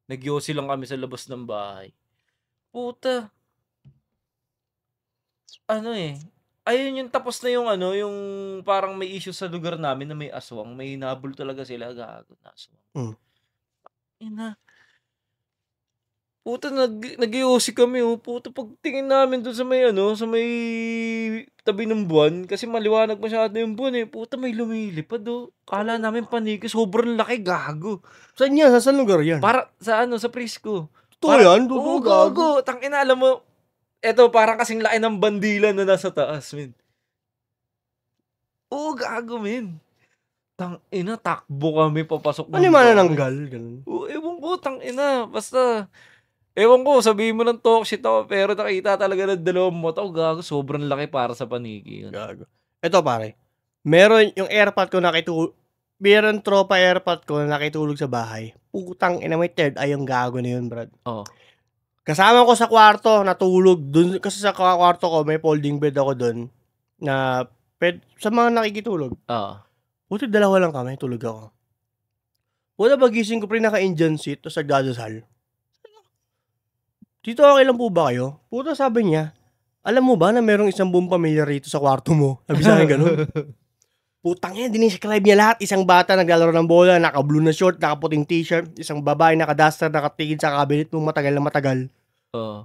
Nagyosi lang kami sa labas ng bahay. Puta. Ayun yung tapos na yung yung parang may issue sa lugar namin na may aswang. May hinabol talaga sila, gago na aswang. Ina. Puta, nag-iossi kami, Puta, pagtingin namin doon sa may sa may tabi ng buwan, kasi maliwanag masyado yung buwan, Puta, may lumilipad, Kala namin paniki, sobrang laki, gago. Saan yan? Saan lugar yan? Para sa sa Prisco. Totoo yan? Totoo, gago. Tangina, alam mo, eto, parang kasing laki ng bandilan na nasa taas, men. Gago, men. Tangina, takbo kami papasok. Ano yung manananggal? Ganun. Ewan ko, tangina. Basta, ewan ko, sabihin mo ng talk shit ako, pero nakita talaga ng dalawang mata. Gago, sobrang laki para sa paniki. Gago. Ito, pare. Meron yung airpot ko meron tropa airpot ko na nakitulog sa bahay. Putang ina, may third eye yung gago na yun, Brad. Kasama ko sa kwarto, natulog dun, kasi sa kwarto ko may folding bed ako dun na sa mga nakikitulog. Puti, dalawa lang kami, tulog ako. Puta, pagising ko, pre, naka-Indian seat, tapos nagdadasal. Dito, okay lang po ba kayo? Puta, sabi niya, alam mo ba na merong isang buong pamilya rito sa kwarto mo? Sabi sa akin ganun. Putang yan, diniscribe niya lahat. Isang bata naglalaro ng bola, naka-blue na short, naka-puting t-shirt. Isang babae, naka-duster, nakatingin sa cabinet mo matagal na matagal.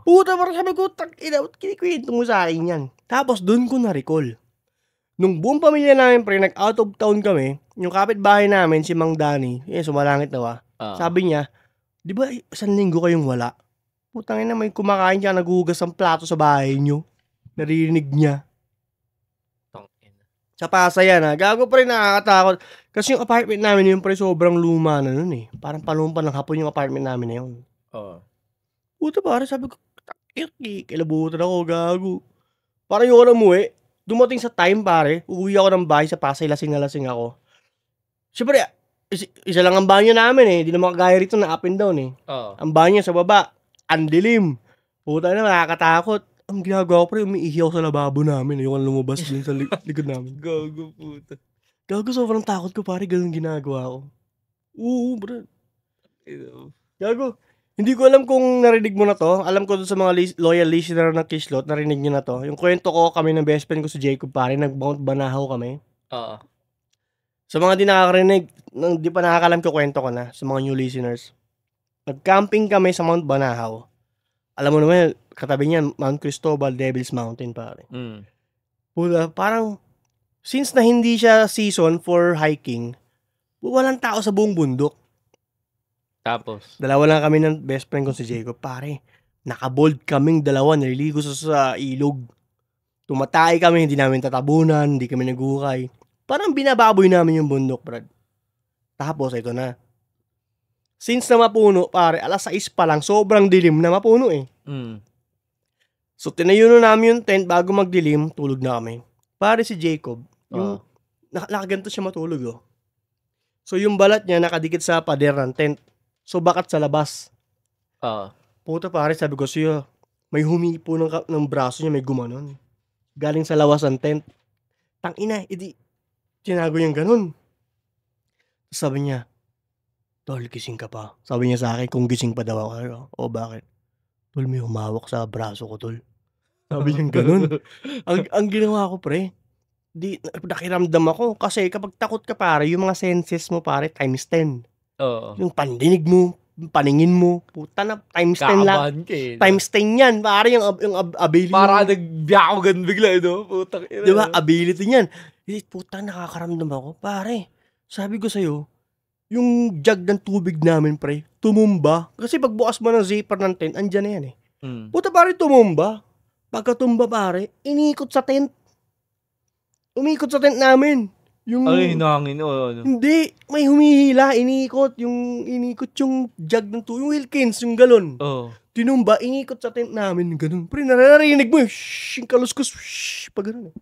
Puta, parang sabi ko, kinikwento mo sa akin yan. Tapos doon ko na-recall. Nung buong pamilya namin, pre, nag-out of town kami, yung kapitbahay namin, si Mang Danny, sumalangit na sabi niya, di ba isang linggo kayong wala? Putang ina, may kumakain siya, naghuhugas ng plato sa bahay nyo. Narinig niya. Sa Pasay yan, gago, pre, nakakatakot. Kasi yung apartment namin yun, pre, sobrang luma na nun, Parang palumpa ng hapon yung apartment namin na yun. Puta, pare, sabi ko, kilabutan ako, gago. Parang yung ako umuwi, dumating sa time, pare, uwi ako ng bahay sa Pasay, lasing na lasing ako. Siyempre, isa lang ang banyo namin, Di naman kagaya rito na up and down, Ang banyo sa baba, ang dilim. Puta na, nakakatakot. Ang ginagawa ko, pre, umiihi ako sa lababo namin. Yung lumabas din sa likod namin. Gago, puta. Gago, sobrang takot ko, pare, ganun ginagawa ko. Bro. Gago. Hindi ko alam kung narinig mo na to. Alam ko sa mga loyal listener ng Kishlot, narinig nyo na to. Yung kwento ko, kami ng best friend ko si Jacob, pare, nag-Mount Banahaw kami. Sa mga di nakakarinig, di pa nakakalam ko, kwento ko na sa mga new listeners. Nag-camping kami sa Mount Banahaw. Alam mo naman, katabi niyan, Mount Cristobal, Devil's Mountain, pare. Puta, parang, since na hindi siya season for hiking, walang tao sa buong bundok. Tapos? Dalawa lang kami ng best friend ko si Jacob, pare. Nakabold kaming dalawa, naliligo sa ilog. Tumatay kami, hindi namin tatabunan, hindi kami nagukay. Parang binababoy namin yung bundok, Brad. Tapos, ito na. Since na mapuno, pare, alas 6 pa lang, sobrang dilim na mapuno, So, tinayo na namin yung tent bago magdilim, tulog na kami. Pare, si Jacob, yung nakaganto siya matulog, So, yung balat niya nakadikit sa pader ng tent. So, bakat sa labas. Puta, pare, sabi ko siya, may humipo ng braso niya, may gumanon. Galing sa lawas ng tent. Tangina, tinago niyang ganun. Sabi niya, Tol, gising ka pa. Sabi niya sa akin, kung gising pa daw ako. Bakit? Tol, may humawak sa braso ko, tol. Sabi niya ganun. ang ginawa ko, pre, nakiramdam ako. Kasi kapag takot ka, pare, yung mga senses mo, pare, times 10. Yung pandinig mo, paningin mo, puta na, times 10 lang. Times 10 yan, pare, yung ability. Para nagbiyakogan bigla, Putang ina. Diba, ability niyan. Puta, nakakaramdam ako. Pare, sabi ko sa'yo, yung jug ng tubig namin, pre, tumumba. Kasi pagbukas mo ng zipper ng tent, andyan na yan, Puta pare, tumumba. Pagkatumba pare, iniikot sa tent. Umikot sa tent namin. Ay, hinangin o ano? Hindi, may humihila, iniikot yung jug ng tubig, yung Wilkins, yung galon. Oo. Tinumba, inikot sa tent namin, ganun. Pre, naririnig mo, shhh, yung kaluskos, shhh, pag ganun.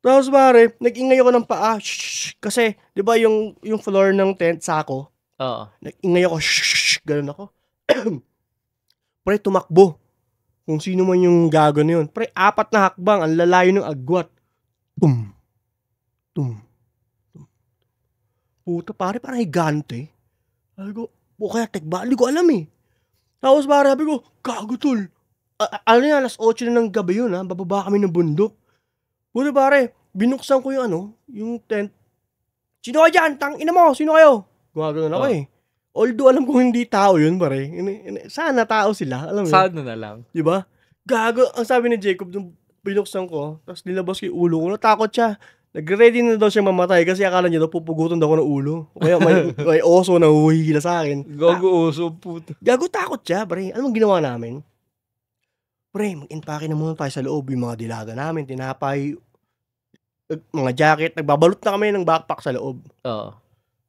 Tapos pare, nag-ingay ako ng paa, shhh, kasi, di ba yung floor ng tent, sako? Oo. Nag-ingay ako, shhh, ganun ako. Pre, tumakbo. Kung sino man yung gago na yun. Pre, 4 na hakbang, ang lalayo ng agwat. Tum. Puta pare, parang higante. Sabi ko, kaya tekba, hindi ko alam eh. Tapos pare, sabi ko, gago tol. Ano yan, alas 8 na ng gabi yun ha, bababa kami ng bundok. Puta pare, binuksan ko yung tent. Sino ka dyan? Ina mo, sino kayo? Gumagano ako eh. Although alam ko hindi tao yun pare. Sana tao sila, alam mo. Sana na lang. Diba? Gago, ang sabi ni Jacob, nung binuksan ko, tapos nilabas ko yung ulo ko, natakot siya. Nag-ready na daw siya mamatay kasi akala niya daw pupugutan daw ko ng ulo. Kaya may oso na huhihila sa akin. Gago oso, puto. Gago, takot siya, pre. Anong ginawa namin? Pre, mag-impake na muna tayo sa loob. Yung mga dilaga namin, tinapay, mga jacket. Nagbabalot na kami ng backpack sa loob. Oo.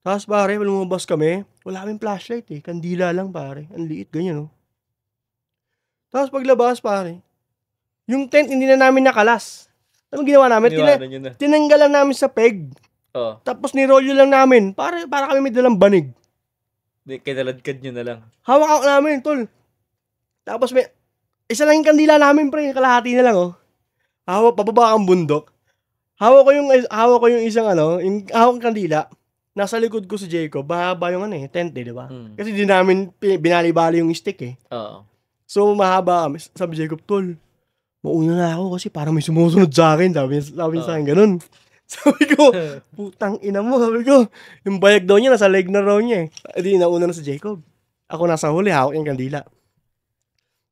Tapos pare, lumabas kami. Wala kaming flashlight eh. Kandila lang pare. Ang liit, ganyan oh. Tapos paglabas pare, yung tent hindi na namin nakalas. Anong ginawa namin? Tinanggal lang namin sa peg. Oo. Tapos nirolyo lang namin. Para kami may dalang banig. Kinaladkad nyo na lang. Hawak ako namin, tol. Tapos may, isa lang yung kandila namin, pre. Kalahati na lang, oh. Pababa ang bundok. Hawak ko yung isang yung hawak ng kandila. Nasa likod ko si Jacob. Mahaba yung tent eh, di ba? Kasi di namin binali-bali yung stick eh. Oo. So, mahaba kami. Sabi Jacob, tol, mauna na ako kasi parang may sumusunod sa akin. Sabi niya sa akin, ganun. Sabi ko, putang ina mo. Sabi ko, yung bayag daw niya, nasa leg na raw niya eh. Di, nauna na si Jacob. Ako nasa huli, hawak yung kandila.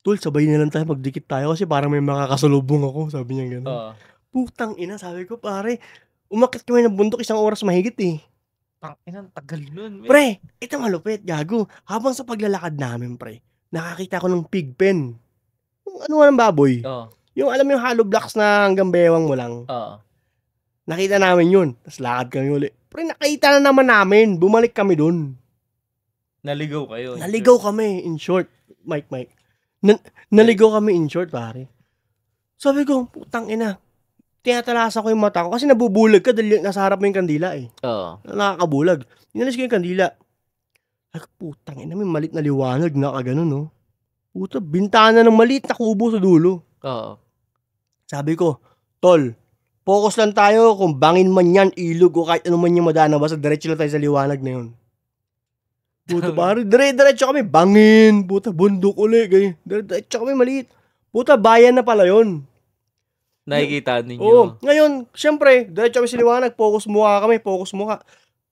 Tol, sabay na lang tayo, magdikit tayo kasi parang may makakasalubong ako. Sabi niya ganun. Putang ina, sabi ko, pare, umakit kami ng bundok 1 oras mahigit eh. Tang ina, tagal nun. Pre, ito malupit, gago. Habang sa paglalakad namin, pre, nakakita ko ng pig pen. Ano nga ng baboy? Yung alam mo yung hollow blocks na hanggang bewang mo lang. Nakita namin yun. Tapos lakad kami ulit. Pre, nakita na naman namin. Bumalik kami dun. Naligaw kayo. Naligaw kami, in short. Mike. Naligaw kami in short, pare. Sabi ko, putang ina. Tinatalasan ko yung mata ko kasi nabubulag ka dahil nasa harap mo yung kandila eh. Nakakabulag. Inalis ko yung kandila. Ay, putang ina, may malit na liwanag na kaganon, no? Puta, bintana ng maliit na kubo sa dulo. Sabi ko, tol, focus lang tayo kung bangin man yan, ilog o kahit ano man yung madana, basta diretso lang tayo sa liwanag na yun. Puta, pare, diretso kami, bangin, puta, bundok uli, ganyan. Diretso kami maliit. Puta, bayan na pala yun. Nakikita ninyo. Oo, ngayon, syempre, diretso kami sa liwanag, focus mukha.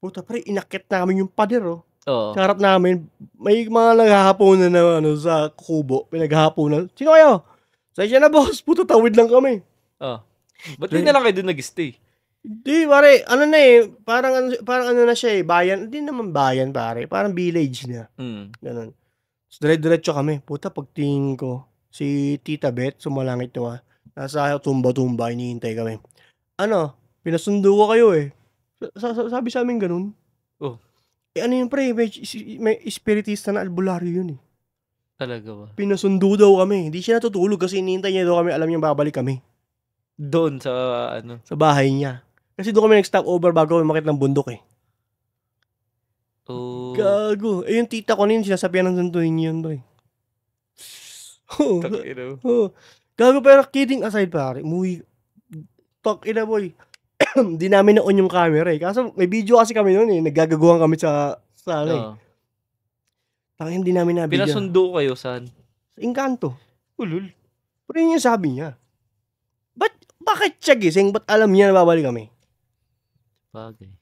Puta, pre, inakit namin yung pader, oh. Sa harap namin, may mga naghahaponan na sa kubo, pinaghahaponan. Sino kayo? Sa'yo na, boss. Puta, tawid lang kami. Ba't di na lang kayo doon nag-stay? Hindi, pare. Ano na eh. Parang ano na siya eh. Bayan. Hindi naman bayan, pare. Parang village na. Ganun. So, diretso kami. Puta, pagtingin ko, si Tita Beth, sumalangit nyo nasa tumba-tumba, hinihintay kami. Pinasundo ko kayo eh. Sabi sa amin ganun. Ano yun, pre? May espiritista na albularyo yun eh. Talaga ba? Pinasundo daw kami. Hindi siya natutulog kasi hinihintay niya daw kami. Alam niya babalik kami. Doon sa Sa bahay niya. Kasi doon kami nag-stop over bago kami makit ng bundok eh. Gago. Yung tita ko na yun, sinasabihan ng santuin niya yun, pre. Gago, pero kidding aside, pare. Talk ina, boy. Hindi namin na-on yung camera eh. Kaso may video kasi kami noon eh. Naggagaguhan kami sa Tangin, hindi namin nabigyan. Pinasundo kayo saan? Sa Encanto. Ulul. Pero yun yung sabi niya. Bakit siya gising? Ba't alam niya na babalik kami? Bagay.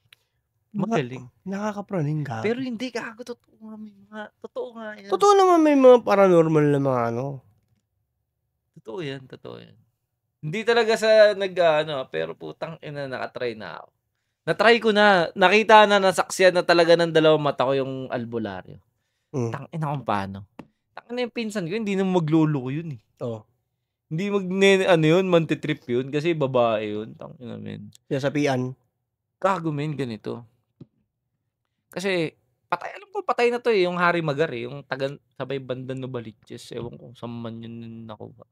Magaling. Nakakapraning ka. Pero hindi ka totoo nga. Totoo nga yan. Totoo naman may mga paranormal na mga Totoo yan. Hindi talaga sa pero putang ina, nakatry na ako. Natry ko na, nakita na, nasaksiyan na talaga ng 2 mata ko yung albularyo. Tang ina kung paano. Ano yung pinsan ko, hindi naman magluloko yun eh. Oh. Hindi ano yun, mantitrip yun kasi babae yun. Tangina men. Sinasapian. Gago men, ganito. Kasi alam ko patay na to eh, yung Harry Magar eh, yung taga sabay bandang Novaliches. Ewan ko saan man yun nakuha.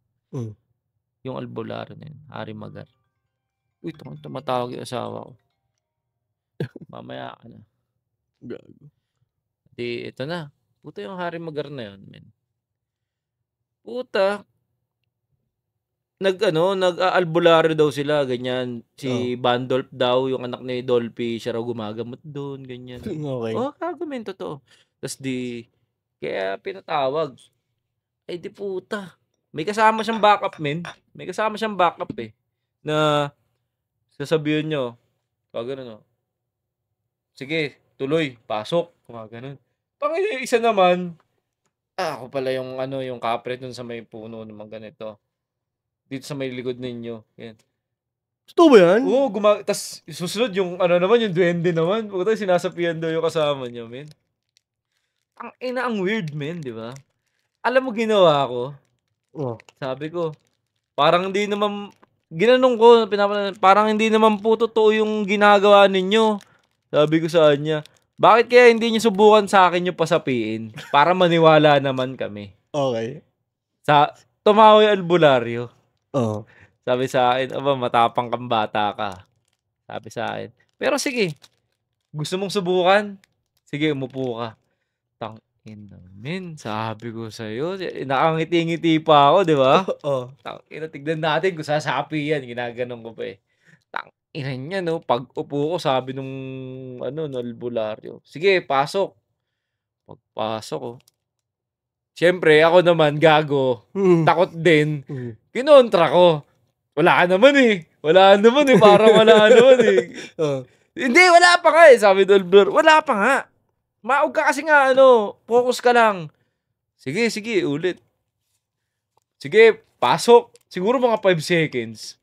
Yung albularyo na yun, Harry Magar. Uy, tumatawag yung asawa ko. Mamaya ka na. Gago. Di, ito na. Puta yung Harry Magar na yun, men. Puta. Nag-albularyo daw sila, ganyan. Si Bandolph daw, yung anak ni Dolphy, siya raw gumagamot doon, ganyan. Okay. Kago men, totoo. Tapos kaya pinatawag. Ay di puta. May kasama siyang backup, men. May kasama siyang backup eh. Na sasabihin nyo, gano'n, no? Sige, tuloy, pasok. Gano'n. Pangina, isa naman, ako pala yung yung kapre dun sa may puno naman ganito. Dito sa may likod ninyo. Yan. Totoo ba yan? Oo, tas susunod yung naman, yung duwende naman. Puta, sinasapian daw yung kasama niya, men. Ang weird, men, di ba? Alam mo ginawa ko? Sabi ko, parang hindi naman, ginanong ko, parang hindi naman po totoo yung ginagawa ninyo. Sabi ko sa kanya, bakit kaya hindi niyo subukan sa akin yung pasapiin? Para maniwala naman kami. Okay. Tumawa yung albularyo. Oo. Sabi sa akin, matapang kang bata ka. Sabi sa akin. Pero sige, gusto mong subukan? Sige, umupo ka. Tangina, men, sabi ko sa'yo, nakangiti-ngiti pa ako, di ba? Tangina, tignan natin kung sasapi yan. Ginaganon ko pa eh. Tangina niya, no? Pag upo ko, sabi nung albularyo, sige, pasok. Pagpasok ko. Siyempre, ako naman, gago. Takot din. Kinontra ko. Wala naman eh. Parang wala naman eh. Hindi, wala pa nga eh. Sabi ng albularyo, wala pa nga. Maog ka kasi nga, focus ka lang. Sige, ulit. Sige, pasok. Siguro mga 5 seconds.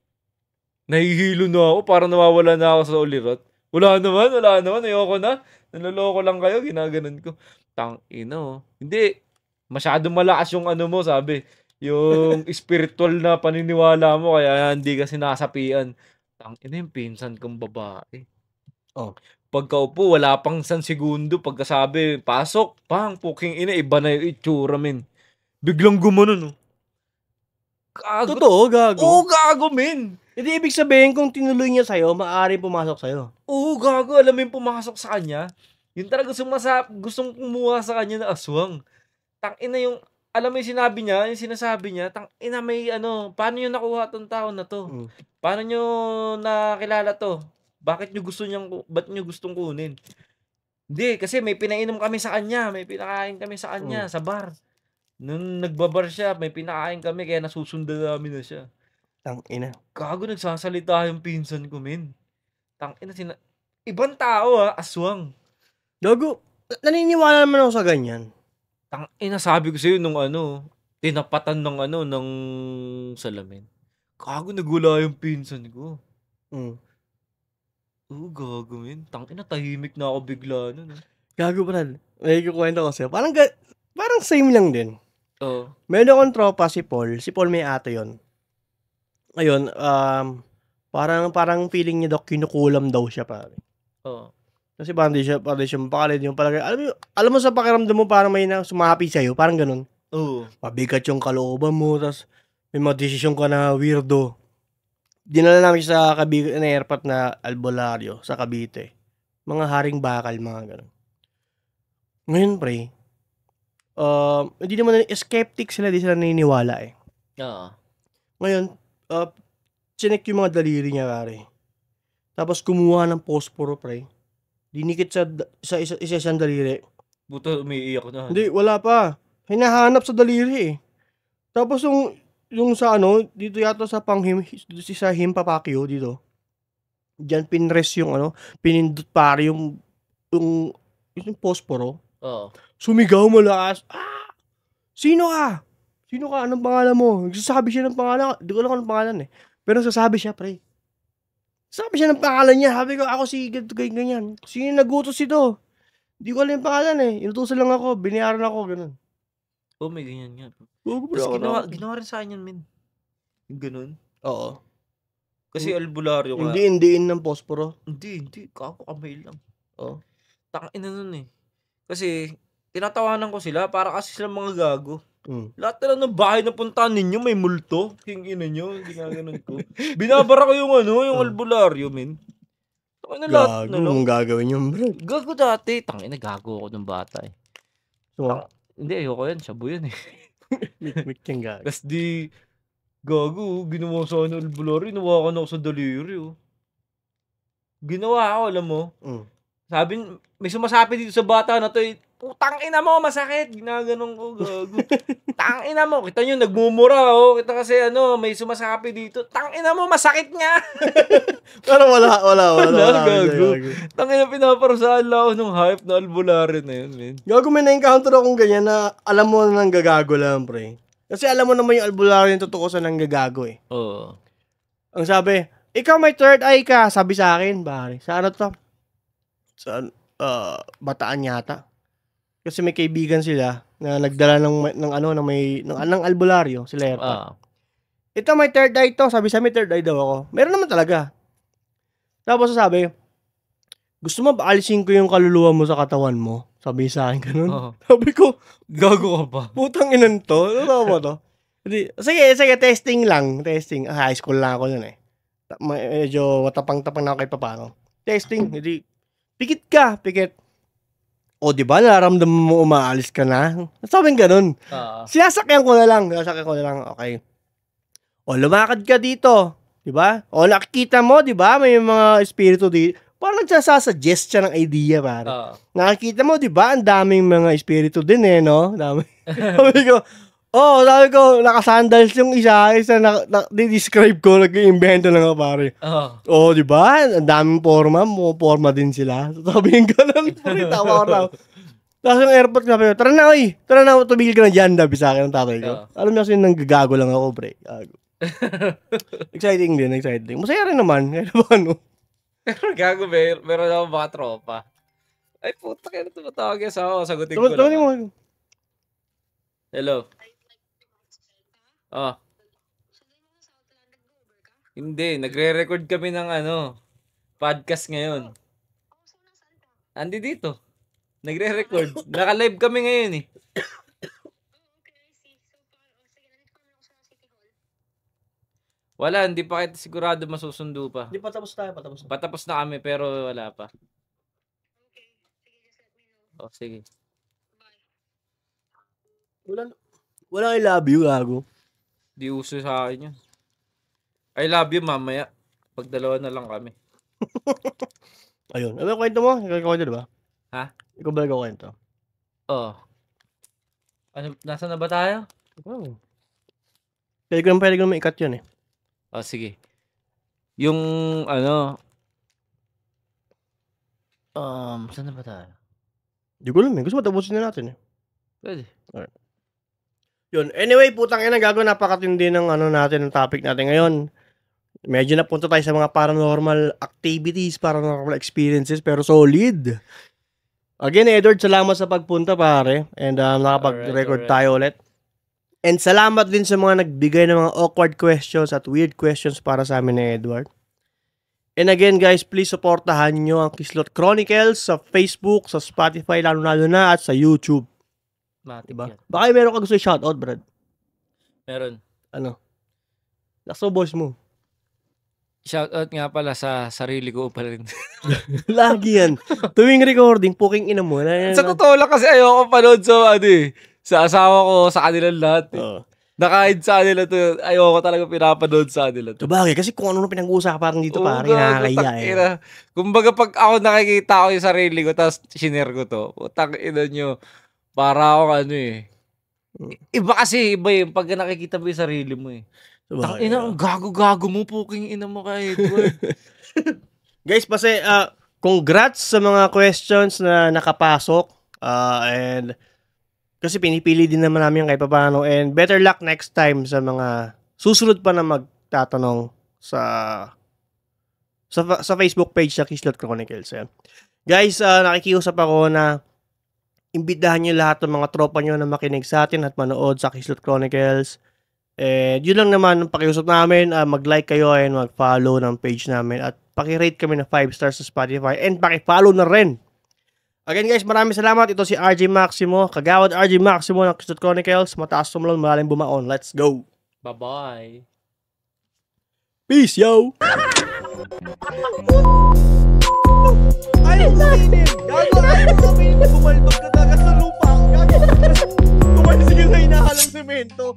Nahihilo na ako, parang nawawala na ako sa ulirot. Wala naman, ayoko na. Naloloko lang kayo, ginaganon ko. Tangina, Hindi, masyadong malakas yung mo, sabi. Yung spiritual na paniniwala mo, kaya hindi ka sinasapian. Tangina yung pinsan kong babae. Pagkaupo, wala pang 1 segundo, pagkasabi, pasok, puking ina, iba na yung itsura, men. Biglang gumanon, Gago. Totoo, gago. Oo, gago, men. Hindi ibig sabihin kung tinuloy niya sa'yo, maaaring pumasok sa'yo. Oo, gago. Alam mo yung pumasok sa kanya? Yun talaga gustong kumuha sa kanya na aswang. Tangina yung, alam mo yung sinasabi niya, tangina may paano nyo nakuha tong tao na to? Paano nyo nakilala to? Ba't nyo gustong kunin? Hindi, kasi may pinainom kami sa kanya, may pinakain kami sa kanya, sa bar. Nung nagbabar siya, may pinakain kami, kaya nasusundan namin na siya. Tangina. Gago, nagsasalita yung pinsan ko, men. Tangina, ibang tao aswang. Gago, naniniwala naman ako sa ganyan. Tangina, sabi ko sa'yo nung tinapatan ng ng salamin. Gago, nagula yung pinsan ko. Oo, gago, men. Tangina, tahimik na ako bigla nun. Gago, brad. May kukwento ko sa'yo. Parang same lang din. Meron akong tropa si Paul. Si Paul may ate yun. Ayun, parang feeling niya daw kinukulam daw siya, pare. Kasi parang di siya mapakalid yung palagay. Alam mo sa pakiramdam mo parang may sumahapi sa'yo, parang ganun. Mabigat yung kalooban mo, tapos may mga desisyon ka na weirdo. Dinala namin siya sa airport na albularyo sa Cavite. Mga haring bakal, mga ganun. Ngayon, pre, hindi naman skeptic sila, di sila naniniwala eh. Ngayon, chinek yung mga daliri niya, pare. Tapos kumuha ng posporo, pre. Dinikit sa isa siyang daliri. Buto, umiiyak na. Hindi, wala pa. Hinahanap sa daliri eh. Tapos yung sa dito yata sa sa Himpapakyo dito. Diyan pinrest yung pinindot pare yung posporo. Sumigaw malakas. Sino ka? Anong pangalan mo? Nagsasabi siya ng pangalan. Hindi ko alam anong pangalan eh. Pero nagsasabi siya, pre. Sabi siya ng pangalan niya. Sabi ko, ako si ganyan. Sino nagutos ito? Hindi ko alam yung pangalan eh. Inutusan lang ako. Binayaran ako. Ganun. Oh, may ganyan nga. Gago Tapos ako. ginawa rin sa akin yun, men. Yung ganun. Oo. Kasi albularyo nga. Hindi ng posporo. Hindi. Kako kamay lang. Oo. Tangina nun eh. Kasi, tinatawanan ko sila para kasi sila mga gago. Lahat na lang ng bahay na puntahan ninyo may multo. King ina nyo, ginaganon ko. Binabara ko yung albularyo, men. Tangina lahat na Gago, lang. mong gagawin yun, bro. Gago dati. Tangina, gago ako ng bata eh. So, Hindi, ayoko yan. Shabu yan eh. Mikmik yung gago. Tapos gago, ginawa sa akin ng albularyo. Inawakan ako sa daliri, oh. Ginawa ako, alam mo. Sabi, may sumasapi dito sa bata na to eh. Putang ina mo, masakit. Ginaganon ko, gago. Tang ina mo. Kita nyo, nagmumura, oh. Kita kasi, may sumasapi dito. Tang ina mo, masakit nga. Pero wala. Gago. Tang ina, pinaparusahan lang ako nung hype na albularyo na yun, men. Gago, may na-encounter akong ganyan na alam mo na nanggagago lang, pre. Kasi alam mo naman yung albularyo yung totoo sa nanggagago eh. Oo. Ang sabi, ikaw may third eye ka, sabi sa akin, pare. Sa ano to? Sa Bataan yata. Kasi may kaibigan sila na nagdala ng albularyo, sila Erpa. Ito may third eye to, sabi sa may third eye daw ako. Meron naman talaga. Tapos sabi, gusto mo ba alisin ko yung kaluluwa mo sa katawan mo? Sabi sa akin ganun. Sabi ko, gago ka pa. Putang inan to. Ano ba to? Sige, testing lang. Testing. High school lang ako nun eh. Medyo matapang-tapang na ako kahit papano. Testing. Hindi. Pikit. O, di ba? Nararamdaman mo umaalis ka na? Sabing ganun. Sinasakyan ko na lang. Okay. O, lumakad ka dito. Di ba? O, nakikita mo, di ba? May mga espiritu dito. Parang nagsasuggest siya ng idea, pare. Nakikita mo, di ba? Ang daming mga espiritu din eh, no? Dami. Sabi ko, nakasandals yung isa di-describe ko, nag-invento lang ako, pare. Di ba? Ang daming forma din sila. Sabi yung ganun, pare, tawa ko na. Tapos yung airport, sabi ko, tara na, tumigil ka na dyan, dabi sa akin ng tatay ko. Alam niyo kasi nanggagago lang ako, pre. Exciting din. Masaya rin naman, kahit ano. Pero gago, meron ako mga tropa. Ay, puta, kaya na tumatawag yan sa ako. Sagutin ko lang. Hello. Hindi, nagre-record kami ng podcast ngayon. Andi dito. Nagre-record. Naka-live kami ngayon eh. Wala, hindi pa kita sigurado masusundo pa. Hindi, patapos tayo. Patapos na kami pero wala pa. Sige. Wala I love you, gago. Di uso sa akin yun. I love you mamaya. Pag dalawa na lang kami. Ayun. Ano kwento mo? Ikaw kwento, diba? Ha? Ikaw ba nagkwento? Nasaan na ba tayo? Pwede ko naman ikat yun eh. Sige. Yung saan na ba tayo? Di ko alam eh. Gusto mo tapusin na natin eh. Pwede. Alright. Yun. Anyway, putang ina, gago, napakatindi ng natin, ng topic natin ngayon. Medyo napunta tayo sa mga paranormal activities, paranormal experiences, pero solid. Again, Edward, salamat sa pagpunta, pare. And nakapag-record tayo ulit. And salamat din sa mga nagbigay ng mga awkward questions at weird questions para sa amin ni Edward. And again, guys, please supportahan nyo ang Kislot Chronicles sa Facebook, sa Spotify, lalo na at sa YouTube. Diba? Baka meron ka gusto i-shoutout, Brad? Meron. Ano? Lakas mo, boss mo. Shoutout nga pala sa sarili ko pa rin. Lagi yan. Tuwing recording, puking ina mo. Sa totoo lang kasi ayoko panood sa asawa ko, sa kanilang lahat. Nakahid sa kanila to. Ayoko talaga pinapanood sa kanila to. Bagay, kasi kung ano pinag-uusapan dito, parang nakakaya eh. Kumbaga pag ako nakikita ko yung sarili ko, tapos sinare ko to, utang ina nyo, para akong iba kasi, iba yung pag nakikita mo yung sarili mo eh. Tang ina, ang gago-gago mo, puking ina mo kay Edward. Guys, kasi congrats sa mga questions na nakapasok. And kasi pinipili din naman namin kahit paano. And better luck next time sa mga susunod pa na magtatanong sa Facebook page sa Kislot Chronicles. Guys, nakikiusap ako na imbitahan nyo lahat ng mga tropa nyo na makinig sa atin at manood sa Kislot Chronicles. Yun lang naman ang pakiusap namin. Mag-like kayo and mag-follow ng page namin at pakirate kami ng 5 stars sa Spotify and pakifollow na rin. Again guys, maraming salamat. Ito si RJ Maximo, Kagawad RJ Maximo ng Kislot Chronicles. Mataas tumalon, malalim bumaon. Let's go! Bye-bye! Peace, yo! Ayaw kuminin! Gago! Ayaw kuminin! Bumaldog ka talaga sa lupa! Gago! Tumalis ka sa hinahalang semento!